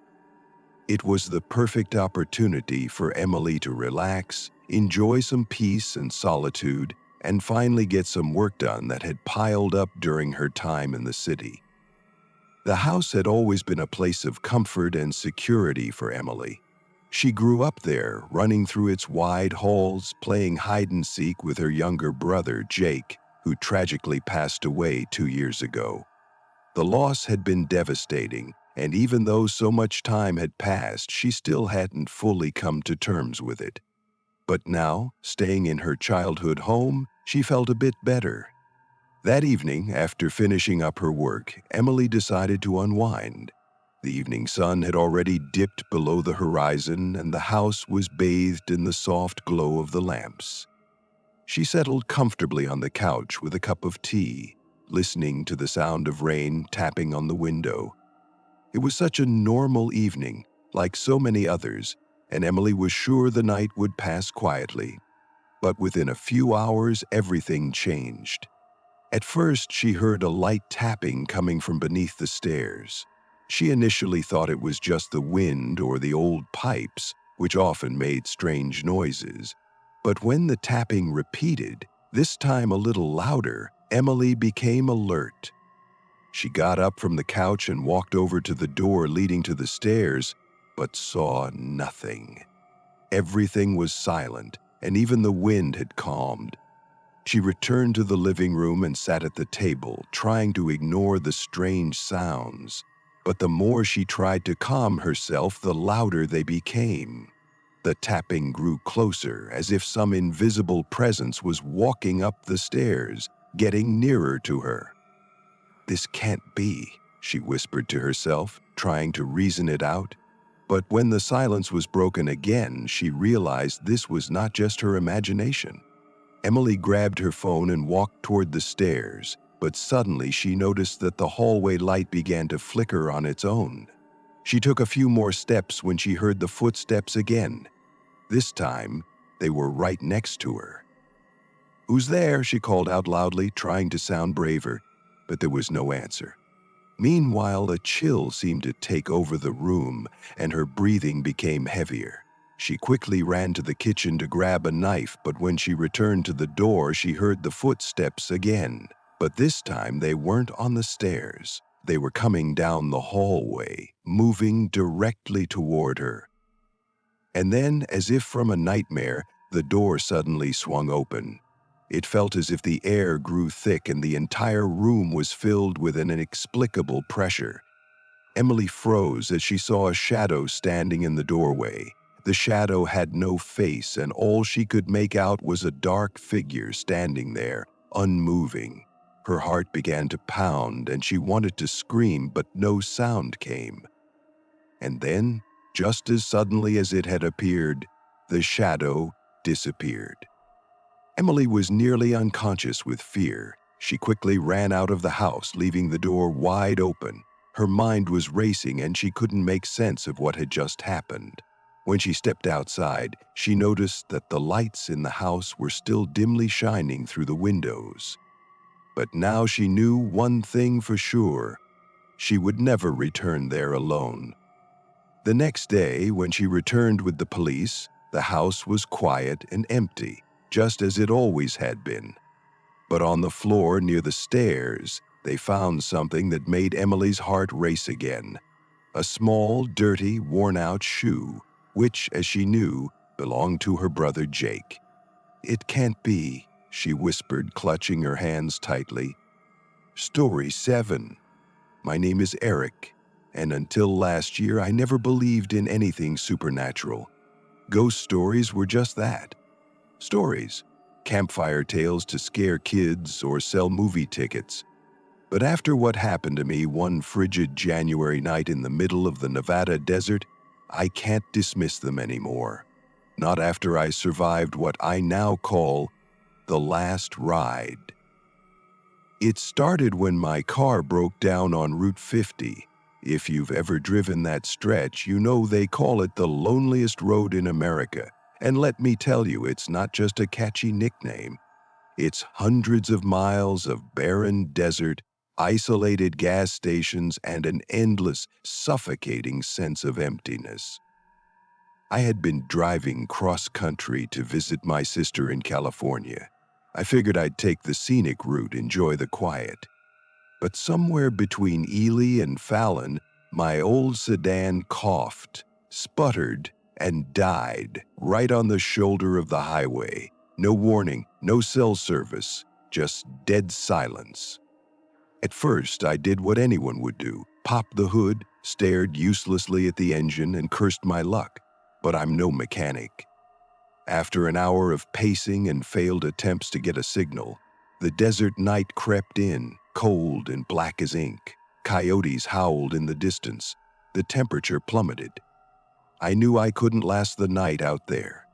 It was the perfect opportunity for Emily to relax, enjoy some peace and solitude, and finally get some work done that had piled up during her time in the city. The house had always been a place of comfort and security for Emily. She grew up there, running through its wide halls, playing hide-and-seek with her younger brother, Jake, who tragically passed away 2 years ago. The loss had been devastating, and even though so much time had passed, she still hadn't fully come to terms with it. But now, staying in her childhood home, she felt a bit better. That evening, after finishing up her work, Emily decided to unwind. The evening sun had already dipped below the horizon, and the house was bathed in the soft glow of the lamps. She settled comfortably on the couch with a cup of tea, listening to the sound of rain tapping on the window. It was such a normal evening, like so many others, and Emily was sure the night would pass quietly. But within a few hours, everything changed. At first, she heard a light tapping coming from beneath the stairs. She initially thought it was just the wind or the old pipes, which often made strange noises. But when the tapping repeated, this time a little louder, Emily became alert. She got up from the couch and walked over to the door leading to the stairs, but saw nothing. Everything was silent, and even the wind had calmed. She returned to the living room and sat at the table, trying to ignore the strange sounds. But the more she tried to calm herself, the louder they became. The tapping grew closer, as if some invisible presence was walking up the stairs, getting nearer to her. "This can't be," she whispered to herself, trying to reason it out. But when the silence was broken again, she realized this was not just her imagination. Emily grabbed her phone and walked toward the stairs, but suddenly she noticed that the hallway light began to flicker on its own. She took a few more steps when she heard the footsteps again. This time, they were right next to her. "Who's there?" she called out loudly, trying to sound braver, but there was no answer. Meanwhile, a chill seemed to take over the room, and her breathing became heavier. She quickly ran to the kitchen to grab a knife, but when she returned to the door, she heard the footsteps again. But this time, they weren't on the stairs. They were coming down the hallway, moving directly toward her. And then, as if from a nightmare, the door suddenly swung open. It felt as if the air grew thick and the entire room was filled with an inexplicable pressure. Emily froze as she saw a shadow standing in the doorway. The shadow had no face, and all she could make out was a dark figure standing there, unmoving. Her heart began to pound, and she wanted to scream, but no sound came. And then, just as suddenly as it had appeared, the shadow disappeared. Emily was nearly unconscious with fear. She quickly ran out of the house, leaving the door wide open. Her mind was racing, and she couldn't make sense of what had just happened. When she stepped outside, she noticed that the lights in the house were still dimly shining through the windows. But now she knew one thing for sure: she would never return there alone. The next day, when she returned with the police, the house was quiet and empty, just as it always had been. But on the floor near the stairs, they found something that made Emily's heart race again: a small, dirty, worn-out shoe, which, as she knew, belonged to her brother Jake. "It can't be," she whispered, clutching her hands tightly. Story 7. My name is Eric, and until last year I never believed in anything supernatural. Ghost stories were just that. Stories. Campfire tales to scare kids or sell movie tickets. But after what happened to me one frigid January night in the middle of the Nevada desert, I can't dismiss them anymore. Not after I survived what I now call the last ride. It started when my car broke down on Route 50. If you've ever driven that stretch, you know they call it the loneliest road in America. And let me tell you, it's not just a catchy nickname. It's hundreds of miles of barren desert, isolated gas stations, and an endless, suffocating sense of emptiness. I had been driving cross-country to visit my sister in California. I figured I'd take the scenic route, enjoy the quiet. But somewhere between Ely and Fallon, my old sedan coughed, sputtered, and died right on the shoulder of the highway. No warning, no cell service, just dead silence. At first, I did what anyone would do, popped the hood, stared uselessly at the engine, and cursed my luck. But I'm no mechanic. After an hour of pacing and failed attempts to get a signal, the desert night crept in, cold and black as ink. Coyotes howled in the distance. The temperature plummeted. I knew I couldn't last the night out there.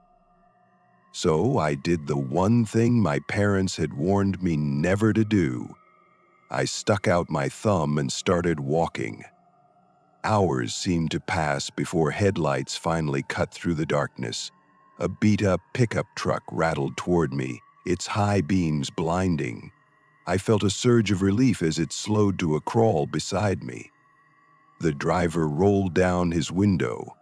So I did the one thing my parents had warned me never to do. I stuck out my thumb and started walking. Hours seemed to pass before headlights finally cut through the darkness. A beat-up pickup truck rattled toward me, its high beams blinding. I felt a surge of relief as it slowed to a crawl beside me. The driver rolled down his window.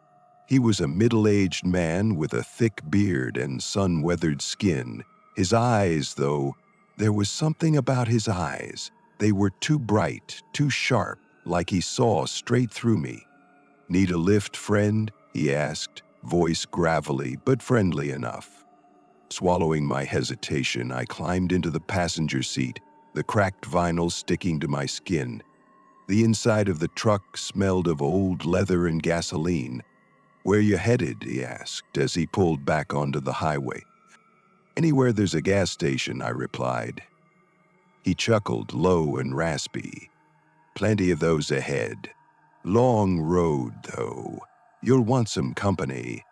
He was a middle-aged man with a thick beard and sun-weathered skin. His eyes, though, there was something about his eyes. They were too bright, too sharp, like he saw straight through me. "Need a lift, friend?" he asked, voice gravelly but friendly enough. Swallowing my hesitation, I climbed into the passenger seat, the cracked vinyl sticking to my skin. The inside of the truck smelled of old leather and gasoline. "Where you headed?" he asked as he pulled back onto the highway. "Anywhere there's a gas station," I replied. He chuckled, low and raspy. "Plenty of those ahead. Long road, though. You'll want some company."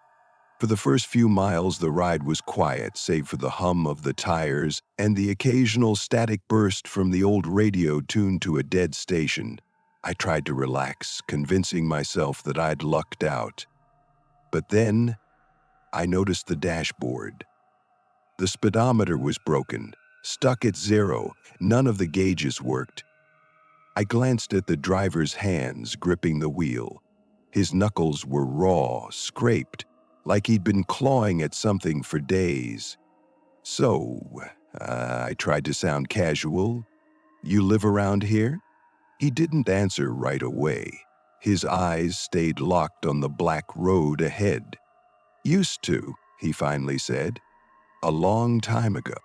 For the first few miles, the ride was quiet, save for the hum of the tires and the occasional static burst from the old radio tuned to a dead station. I tried to relax, convincing myself that I'd lucked out. But then, I noticed the dashboard. The speedometer was broken, stuck at 0. None of the gauges worked. I glanced at the driver's hands gripping the wheel. His knuckles were raw, scraped, like he'd been clawing at something for days. "So," I tried to sound casual, "you live around here?" He didn't answer right away. His eyes stayed locked on the black road ahead. "Used to," he finally said. "A long time ago."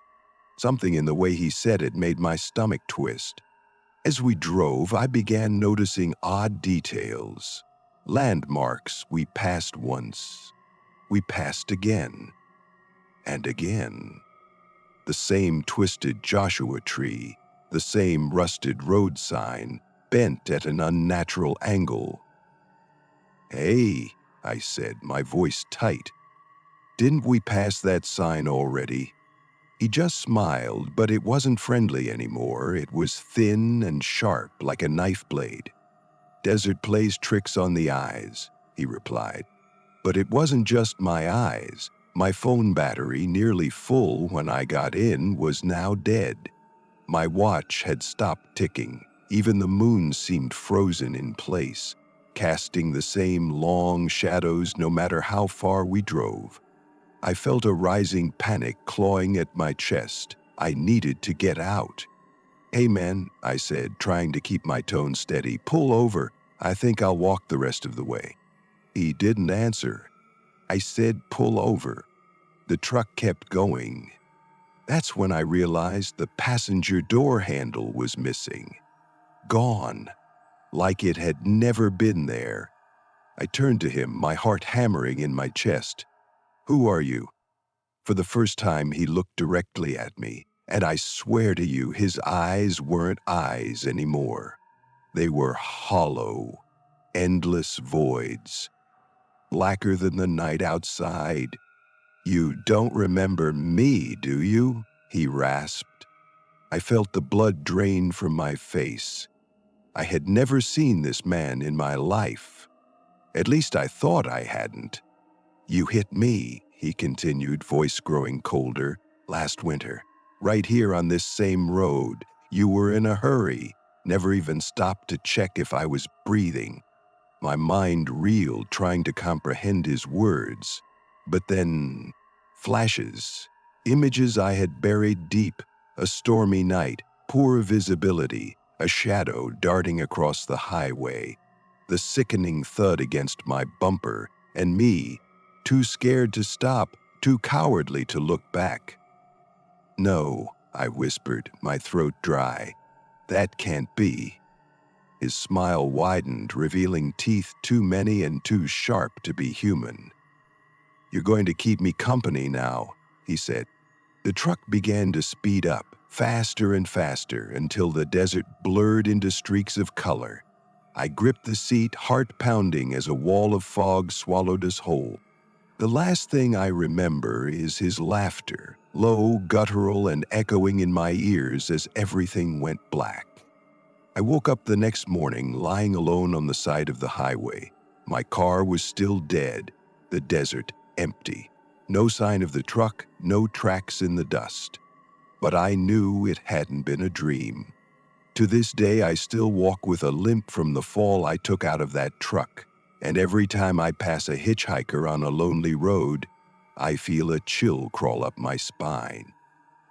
Something in the way he said it made my stomach twist. As we drove, I began noticing odd details. Landmarks we passed once. We passed again. And again. The same twisted Joshua tree, the same rusted road sign, bent at an unnatural angle. "Hey," I said, my voice tight. "Didn't we pass that sign already?" He just smiled, but it wasn't friendly anymore. It was thin and sharp, like a knife blade. "Desert plays tricks on the eyes," he replied. But it wasn't just my eyes. My phone battery, nearly full when I got in, was now dead. My watch had stopped ticking. Even the moon seemed frozen in place, casting the same long shadows no matter how far we drove. I felt a rising panic clawing at my chest. I needed to get out. "Hey man," I said, trying to keep my tone steady, "pull over. I think I'll walk the rest of the way." He didn't answer. I said, "Pull over." The truck kept going. That's when I realized the passenger door handle was missing. Gone. Like it had never been there. I turned to him, my heart hammering in my chest. "Who are you?" For the first time, he looked directly at me, and I swear to you, his eyes weren't eyes anymore. They were hollow, endless voids, blacker than the night outside. "You don't remember me, do you?" he rasped. I felt the blood drain from my face. I had never seen this man in my life. At least I thought I hadn't. "You hit me," he continued, voice growing colder, "last winter. Right here on this same road. You were in a hurry, never even stopped to check if I was breathing." My mind reeled, trying to comprehend his words. But then, flashes, images I had buried deep, a stormy night, poor visibility, a shadow darting across the highway, the sickening thud against my bumper, and me, too scared to stop, too cowardly to look back. "No," I whispered, my throat dry. "That can't be." His smile widened, revealing teeth too many and too sharp to be human. "You're going to keep me company now," he said. The truck began to speed up, faster and faster, until the desert blurred into streaks of color. I gripped the seat, heart pounding as a wall of fog swallowed us whole. The last thing I remember is his laughter, low, guttural, and echoing in my ears as everything went black. I woke up the next morning lying alone on the side of the highway. My car was still dead, the desert empty. No sign of the truck, no tracks in the dust. But I knew it hadn't been a dream. To this day, I still walk with a limp from the fall I took out of that truck, and every time I pass a hitchhiker on a lonely road, I feel a chill crawl up my spine.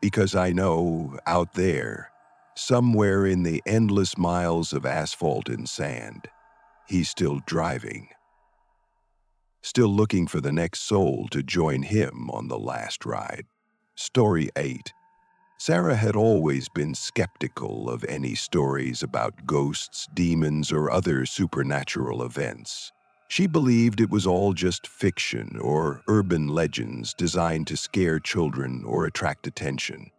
Because I know, out there, somewhere in the endless miles of asphalt and sand, he's still driving. Still looking for the next soul to join him on the last ride. Story 8. Sarah had always been skeptical of any stories about ghosts, demons, or other supernatural events. She believed it was all just fiction or urban legends designed to scare children or attract attention.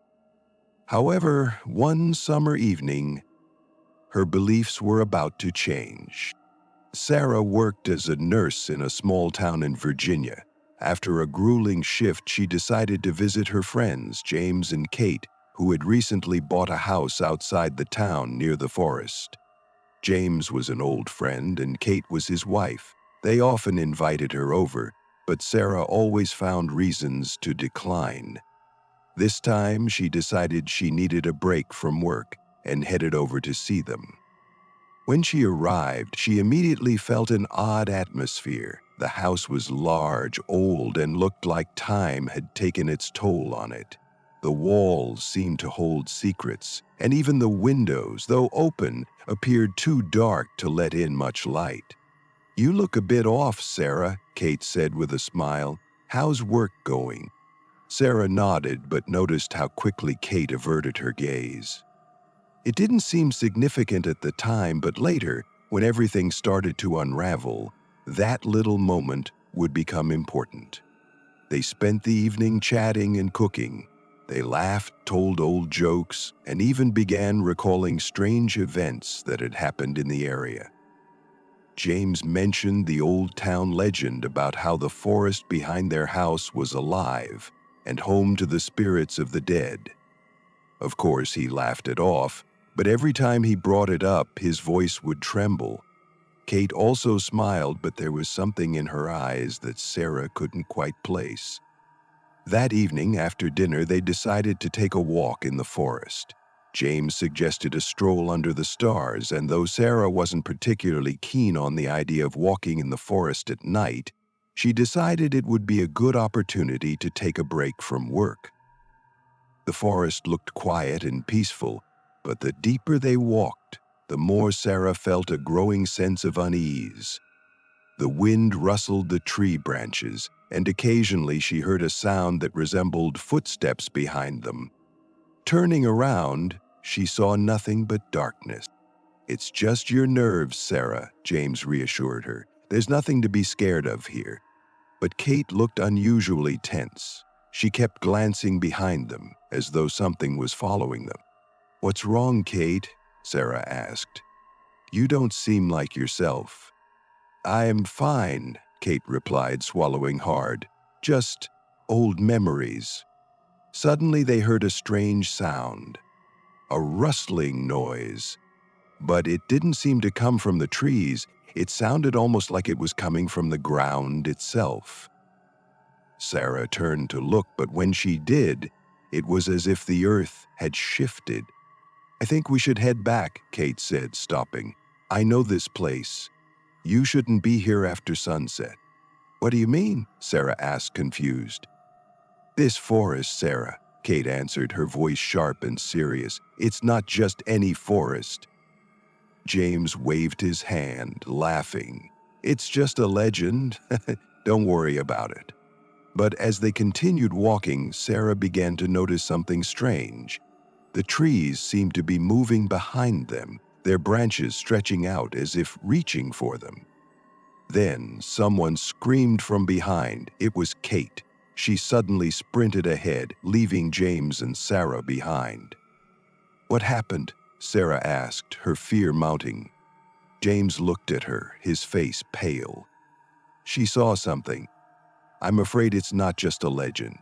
However, one summer evening, her beliefs were about to change. Sarah worked as a nurse in a small town in Virginia. After a grueling shift, she decided to visit her friends, James and Kate, who had recently bought a house outside the town near the forest. James was an old friend and Kate was his wife. They often invited her over, but Sarah always found reasons to decline. This time, she decided she needed a break from work and headed over to see them. When she arrived, she immediately felt an odd atmosphere. The house was large, old, and looked like time had taken its toll on it. The walls seemed to hold secrets, and even the windows, though open, appeared too dark to let in much light. "You look a bit off, Sarah," Kate said with a smile. "How's work going?" Sarah nodded, but noticed how quickly Kate averted her gaze. It didn't seem significant at the time, but later, when everything started to unravel, that little moment would become important. They spent the evening chatting and cooking. They laughed, told old jokes, and even began recalling strange events that had happened in the area. James mentioned the old town legend about how the forest behind their house was alive and home to the spirits of the dead. Of course, he laughed it off, but every time he brought it up, his voice would tremble. Kate also smiled, but there was something in her eyes that Sarah couldn't quite place. That evening, after dinner, they decided to take a walk in the forest. James suggested a stroll under the stars, and though Sarah wasn't particularly keen on the idea of walking in the forest at night, she decided it would be a good opportunity to take a break from work. The forest looked quiet and peaceful, but the deeper they walked, the more Sarah felt a growing sense of unease. The wind rustled the tree branches, and occasionally she heard a sound that resembled footsteps behind them. Turning around, she saw nothing but darkness. "It's just your nerves, Sarah," James reassured her. "There's nothing to be scared of here." But Kate looked unusually tense. She kept glancing behind them, as though something was following them. "What's wrong, Kate?" Sarah asked. "You don't seem like yourself." "I'm fine," Kate replied, swallowing hard. "Just old memories." Suddenly they heard a strange sound, a rustling noise. But it didn't seem to come from the trees. It sounded almost like it was coming from the ground itself. Sarah turned to look, but when she did, it was as if the earth had shifted. "I think we should head back," Kate said, stopping. "I know this place. You shouldn't be here after sunset." "What do you mean?" Sarah asked, confused. "This forest, Sarah," Kate answered, her voice sharp and serious. "It's not just any forest. James waved his hand, laughing. "It's just a legend. Don't worry about it." But as they continued walking, Sarah began to notice something strange. The trees seemed to be moving behind them, their branches stretching out as if reaching for them. Then someone screamed from behind. It was Kate. She suddenly sprinted ahead, leaving James and Sarah behind. "What happened?" Sarah asked, her fear mounting. James looked at her, his face pale. "She saw something. I'm afraid it's not just a legend."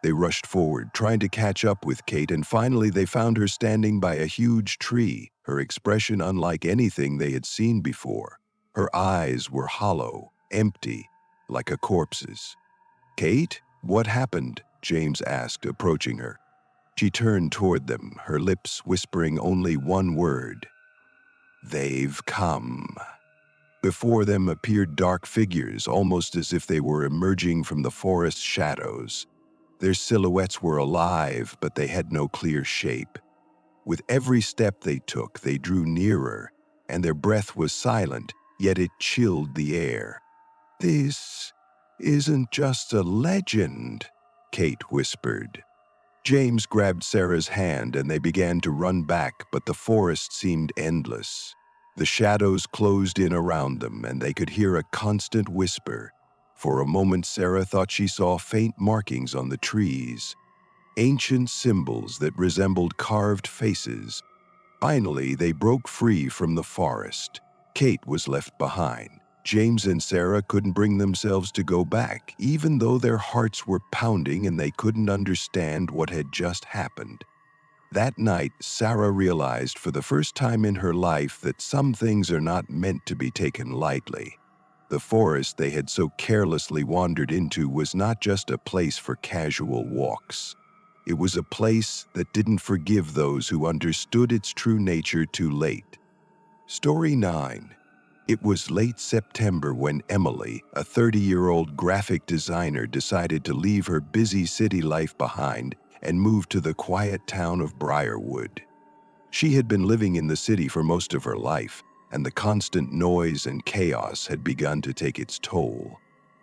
They rushed forward, trying to catch up with Kate, and finally they found her standing by a huge tree, her expression unlike anything they had seen before. Her eyes were hollow, empty, like a corpse's. "Kate, what happened?" James asked, approaching her. She turned toward them, her lips whispering only one word. "They've come." Before them appeared dark figures, almost as if they were emerging from the forest shadows. Their silhouettes were alive, but they had no clear shape. With every step they took, they drew nearer, and their breath was silent, yet it chilled the air. "This isn't just a legend," Kate whispered. James grabbed Sarah's hand and they began to run back, but the forest seemed endless. The shadows closed in around them and they could hear a constant whisper. For a moment, Sarah thought she saw faint markings on the trees, ancient symbols that resembled carved faces. Finally, they broke free from the forest. Kate was left behind. James and Sarah couldn't bring themselves to go back, even though their hearts were pounding and they couldn't understand what had just happened. That night, Sarah realized for the first time in her life that some things are not meant to be taken lightly. The forest they had so carelessly wandered into was not just a place for casual walks. It was a place that didn't forgive those who understood its true nature too late. Story 9. It was late September when Emily, a 30-year-old graphic designer, decided to leave her busy city life behind and move to the quiet town of Briarwood. She had been living in the city for most of her life, and the constant noise and chaos had begun to take its toll.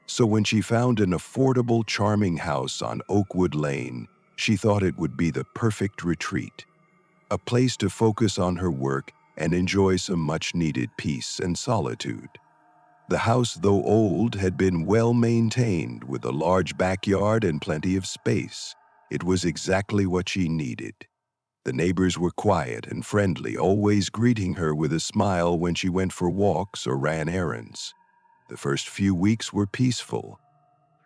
So when she found an affordable, charming house on Oakwood Lane, she thought it would be the perfect retreat, a place to focus on her work and enjoy some much-needed peace and solitude. The house, though old, had been well maintained with a large backyard and plenty of space. It was exactly what she needed. The neighbors were quiet and friendly, always greeting her with a smile when she went for walks or ran errands. The first few weeks were peaceful.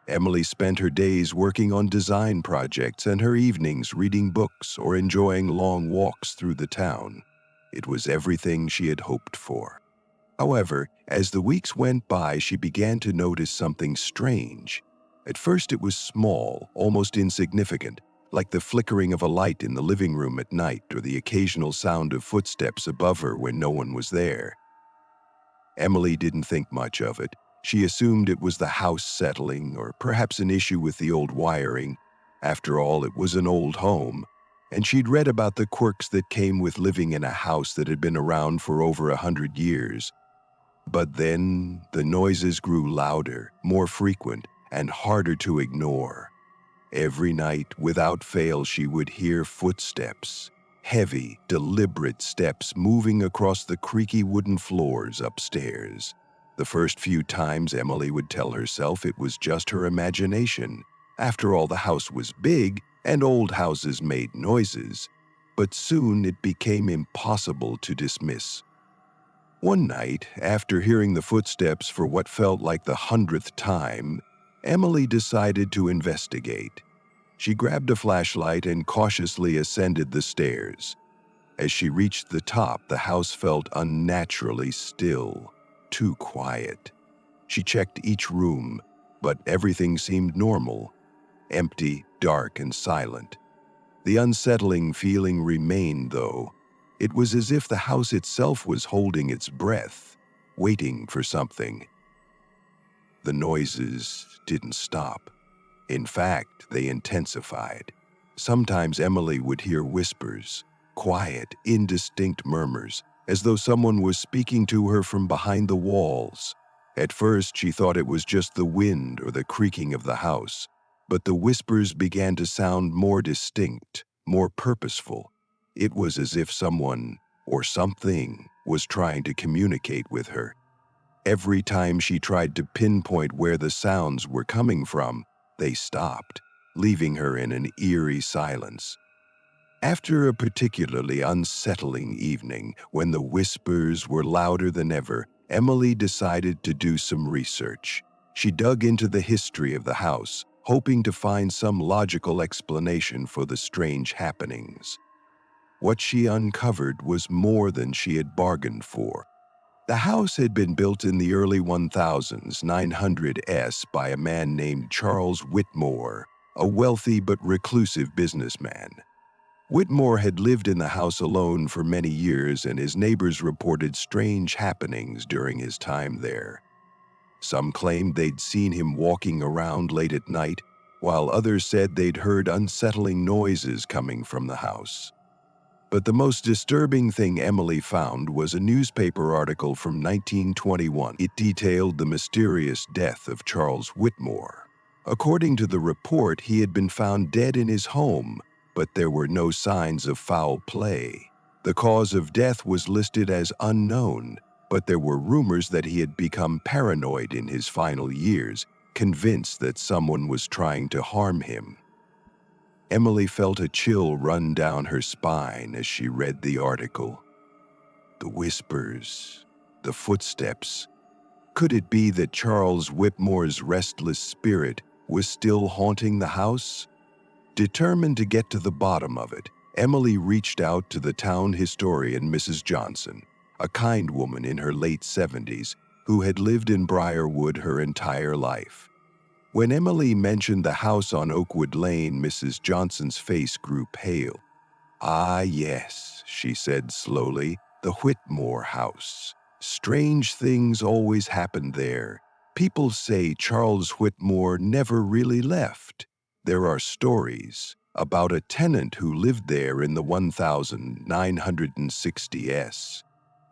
Emily spent her days working on design projects and her evenings reading books or enjoying long walks through the town. It was everything she had hoped for. However, as the weeks went by, she began to notice something strange. At first it was small, almost insignificant, like the flickering of a light in the living room at night or the occasional sound of footsteps above her when no one was there. Emily didn't think much of it. She assumed it was the house settling or perhaps an issue with the old wiring. After all, it was an old home, and she'd read about the quirks that came with living in a house that had been around for over 100 years. But then the noises grew louder, more frequent, and harder to ignore. Every night, without fail, she would hear footsteps. Heavy, deliberate steps moving across the creaky wooden floors upstairs. The first few times, Emily would tell herself it was just her imagination. After all, the house was big, and old houses made noises. But soon it became impossible to dismiss. One night, after hearing the footsteps for what felt like the 100th time, Emily decided to investigate. She grabbed a flashlight and cautiously ascended the stairs. As she reached the top, the house felt unnaturally still, too quiet. She checked each room, but everything seemed normal, empty, dark, and silent. The unsettling feeling remained, though. It was as if the house itself was holding its breath, waiting for something. The noises didn't stop. In fact, they intensified. Sometimes Emily would hear whispers, quiet, indistinct murmurs, as though someone was speaking to her from behind the walls. At first, she thought it was just the wind or the creaking of the house, but the whispers began to sound more distinct, more purposeful. It was as if someone or something was trying to communicate with her. Every time she tried to pinpoint where the sounds were coming from, they stopped, leaving her in an eerie silence. After a particularly unsettling evening, when the whispers were louder than ever, Emily decided to do some research. She dug into the history of the house, hoping to find some logical explanation for the strange happenings. What she uncovered was more than she had bargained for. The house had been built in the early 1900s by a man named Charles Whitmore, a wealthy but reclusive businessman. Whitmore had lived in the house alone for many years, and his neighbors reported strange happenings during his time there. Some claimed they'd seen him walking around late at night, while others said they'd heard unsettling noises coming from the house. But the most disturbing thing Emily found was a newspaper article from 1921. It detailed the mysterious death of Charles Whitmore. According to the report, he had been found dead in his home, but there were no signs of foul play. The cause of death was listed as unknown, but there were rumors that he had become paranoid in his final years, convinced that someone was trying to harm him. Emily felt a chill run down her spine as she read the article. The whispers, the footsteps. Could it be that Charles Whitmore's restless spirit was still haunting the house? Determined to get to the bottom of it, Emily reached out to the town historian, Mrs. Johnson, a kind woman in her late 70s who had lived in Briarwood her entire life. When Emily mentioned the house on Oakwood Lane, Mrs. Johnson's face grew pale. "Ah, yes," she said slowly, "the Whitmore house. Strange things always happened there. People say Charles Whitmore never really left. There are stories about a tenant who lived there in the 1960s.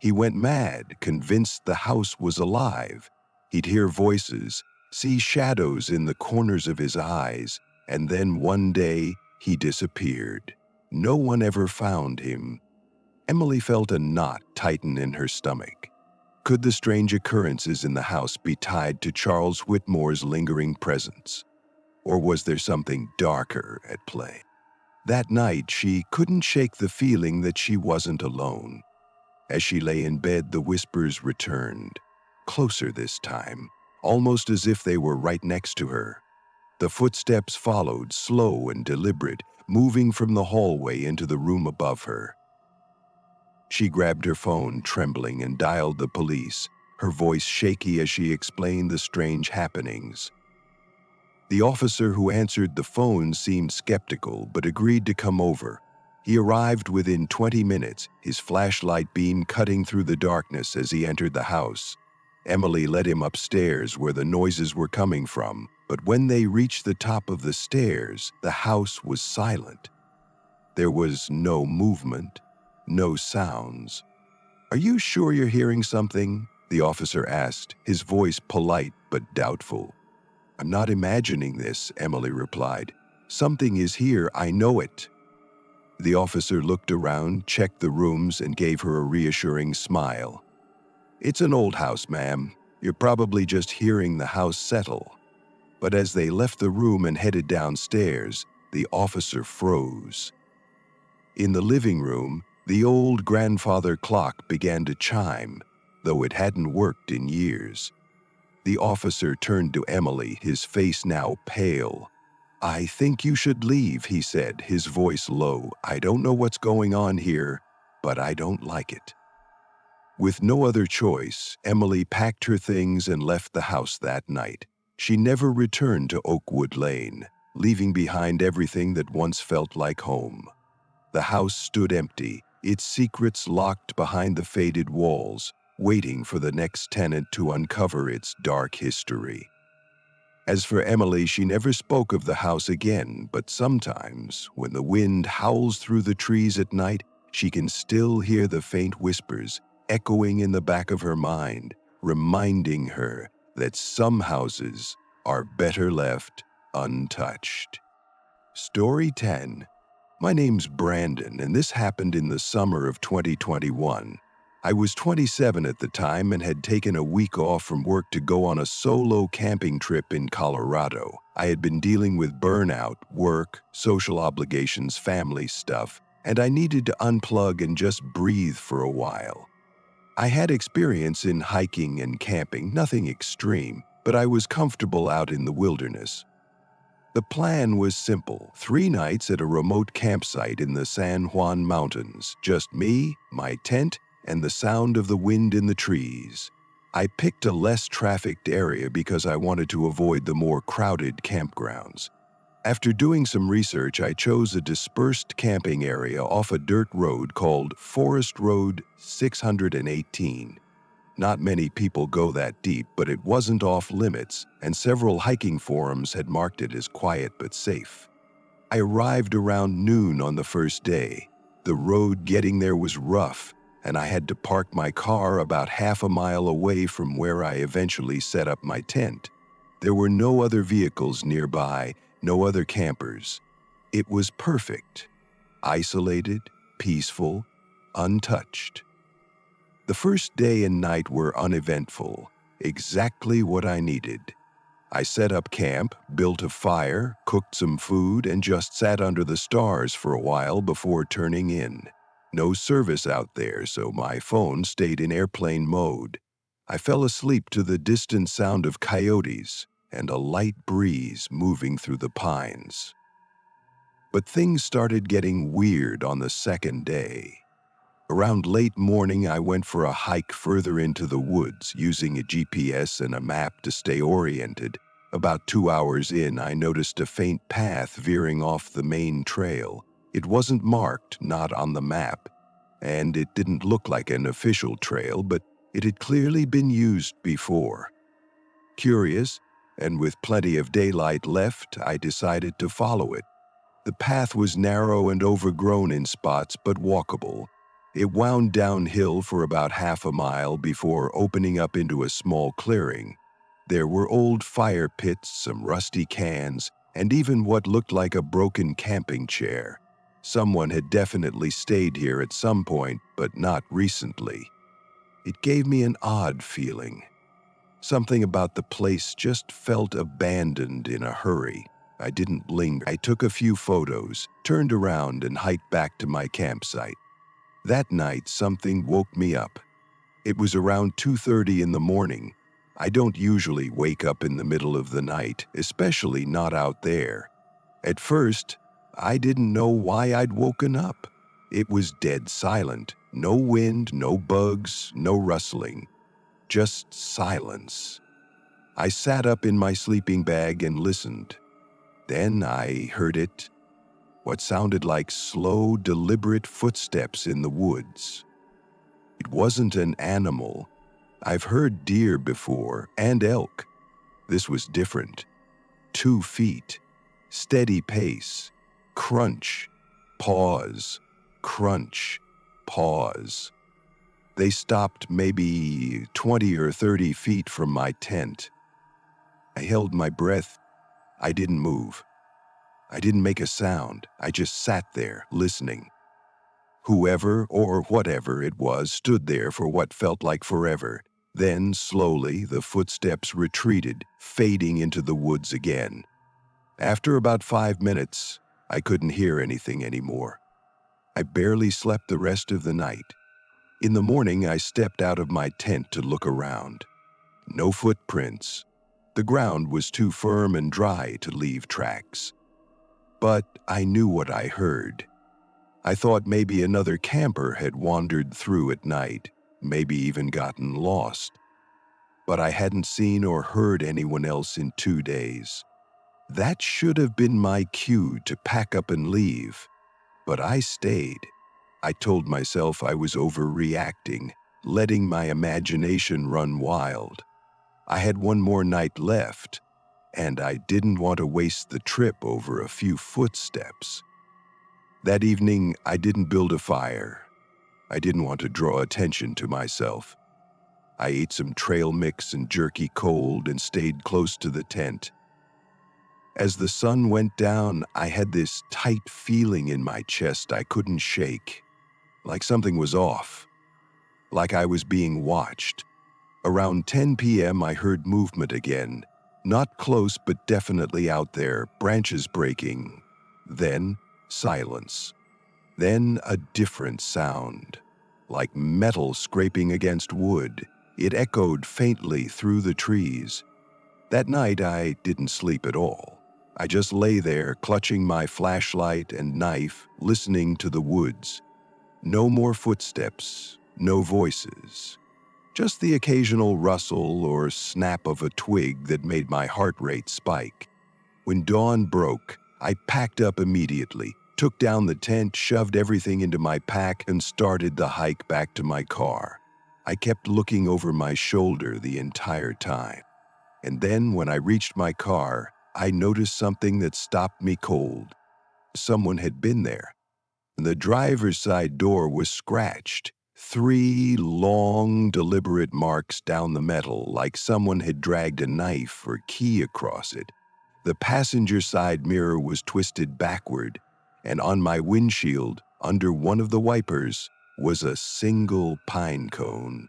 He went mad, convinced the house was alive. He'd hear voices, see shadows in the corners of his eyes, and then one day he disappeared. No one ever found him." Emily felt a knot tighten in her stomach. Could the strange occurrences in the house be tied to Charles Whitmore's lingering presence? Or was there something darker at play? That night, she couldn't shake the feeling that she wasn't alone. As she lay in bed, the whispers returned, closer this time, almost as if they were right next to her. The footsteps followed, slow and deliberate, moving from the hallway into the room above her. She grabbed her phone, trembling, and dialed the police, her voice shaky as she explained the strange happenings. The officer who answered the phone seemed skeptical, but agreed to come over. He arrived within 20 minutes, his flashlight beam cutting through the darkness as he entered the house. Emily led him upstairs where the noises were coming from, but when they reached the top of the stairs, the house was silent. There was no movement, no sounds. "Are you sure you're hearing something?" the officer asked, his voice polite but doubtful. "I'm not imagining this," Emily replied. "Something is here, I know it." The officer looked around, checked the rooms, and gave her a reassuring smile. "It's an old house, ma'am. You're probably just hearing the house settle." But as they left the room and headed downstairs, the officer froze. In the living room, the old grandfather clock began to chime, though it hadn't worked in years. The officer turned to Emily, his face now pale. "I think you should leave," he said, his voice low. "I don't know what's going on here, but I don't like it." With no other choice, Emily packed her things and left the house that night. She never returned to Oakwood Lane, leaving behind everything that once felt like home. The house stood empty, its secrets locked behind the faded walls, waiting for the next tenant to uncover its dark history. As for Emily, she never spoke of the house again, but sometimes, when the wind howls through the trees at night, She can still hear the faint whispers echoing in the back of her mind, reminding her that some houses are better left untouched. Story 10. My name's Brandon, and this happened in the summer of 2021. I was 27 at the time and had taken a week off from work to go on a solo camping trip in Colorado. I had been dealing with burnout, work, social obligations, family stuff, and I needed to unplug and just breathe for a while. I had experience in hiking and camping, nothing extreme, but I was comfortable out in the wilderness. The plan was simple: 3 nights at a remote campsite in the San Juan Mountains, just me, my tent, and the sound of the wind in the trees. I picked a less trafficked area because I wanted to avoid the more crowded campgrounds. After doing some research, I chose a dispersed camping area off a dirt road called Forest Road 618. Not many people go that deep, but it wasn't off limits, and several hiking forums had marked it as quiet but safe. I arrived around noon on the first day. The road getting there was rough, and I had to park my car about half a mile away from where I eventually set up my tent. There were no other vehicles nearby, no other campers. It was perfect. Isolated, peaceful, untouched. The first day and night were uneventful, exactly what I needed. I set up camp, built a fire, cooked some food, and just sat under the stars for a while before turning in. No service out there, so my phone stayed in airplane mode. I fell asleep to the distant sound of coyotes and a light breeze moving through the pines. But things started getting weird on the second day. Around late morning, I went for a hike further into the woods, using a GPS and a map to stay oriented. About 2 hours in, I noticed a faint path veering off the main trail. It wasn't marked, not on the map, and it didn't look like an official trail, but it had clearly been used before. Curious, and with plenty of daylight left, I decided to follow it. The path was narrow and overgrown in spots, but walkable. It wound downhill for about half a mile before opening up into a small clearing. There were old fire pits, some rusty cans, and even what looked like a broken camping chair. Someone had definitely stayed here at some point, but not recently. It gave me an odd feeling. Something about the place just felt abandoned in a hurry. I didn't linger. I took a few photos, turned around, and hiked back to my campsite. That night, something woke me up. It was around 2:30 in the morning. I don't usually wake up in the middle of the night, especially not out there. At first, I didn't know why I'd woken up. It was dead silent. No wind, no bugs, no rustling. Just silence. I sat up in my sleeping bag and listened. Then I heard it. What sounded like slow, deliberate footsteps in the woods. It wasn't an animal. I've heard deer before, and elk. This was different. 2 feet. Steady pace. Crunch. Pause. Crunch. Pause. They stopped maybe 20 or 30 feet from my tent. I held my breath. I didn't move. I didn't make a sound. I just sat there, listening. Whoever or whatever it was stood there for what felt like forever. Then, slowly, the footsteps retreated, fading into the woods again. After about 5 minutes, I couldn't hear anything anymore. I barely slept the rest of the night. In the morning, I stepped out of my tent to look around. No footprints. The ground was too firm and dry to leave tracks. But I knew what I heard. I thought maybe another camper had wandered through at night, maybe even gotten lost. But I hadn't seen or heard anyone else in 2 days. That should have been my cue to pack up and leave. But I stayed. I told myself I was overreacting, letting my imagination run wild. I had 1 more night left, and I didn't want to waste the trip over a few footsteps. That evening, I didn't build a fire. I didn't want to draw attention to myself. I ate some trail mix and jerky cold and stayed close to the tent. As the sun went down, I had this tight feeling in my chest I couldn't shake, like something was off, like I was being watched. Around 10 p.m., I heard movement again, not close but definitely out there, branches breaking. Then silence. Then a different sound, like metal scraping against wood. It echoed faintly through the trees. That night, I didn't sleep at all. I just lay there, clutching my flashlight and knife, listening to the woods. No more footsteps, no voices. Just the occasional rustle or snap of a twig that made my heart rate spike. When dawn broke, I packed up immediately, took down the tent, shoved everything into my pack, and started the hike back to my car. I kept looking over my shoulder the entire time. And then when I reached my car, I noticed something that stopped me cold. Someone had been there. The driver's side door was scratched. 3 long, deliberate marks down the metal, like someone had dragged a knife or key across it. The passenger side mirror was twisted backward, and on my windshield, under one of the wipers, was a single pine cone.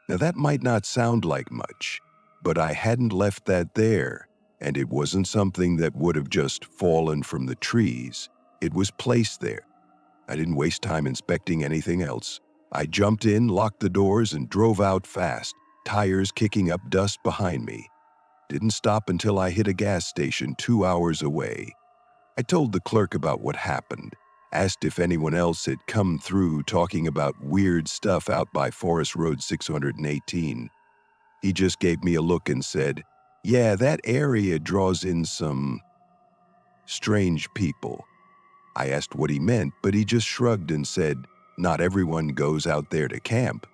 Now that might not sound like much, but I hadn't left that there, and it wasn't something that would have just fallen from the trees. It was placed there. I didn't waste time inspecting anything else. I jumped in, locked the doors, and drove out fast, tires kicking up dust behind me. Didn't stop until I hit a gas station 2 hours away. I told the clerk about what happened, asked if anyone else had come through talking about weird stuff out by Forest Road 618. He just gave me a look and said, "Yeah, that area draws in some strange people." I asked what he meant, but he just shrugged and said, "Not everyone goes out there to camp."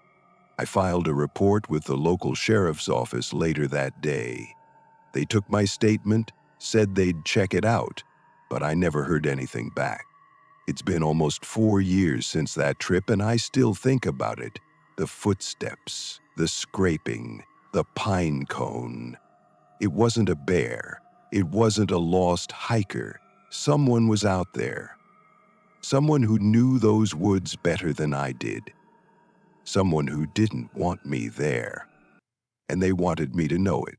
I filed a report with the local sheriff's office later that day. They took my statement, said they'd check it out, but I never heard anything back. It's been almost 4 years since that trip, and I still think about it. The footsteps, the scraping, the pine cone. It wasn't a bear. It wasn't a lost hiker. Someone was out there. Someone who knew those woods better than I did. Someone who didn't want me there. And they wanted me to know it.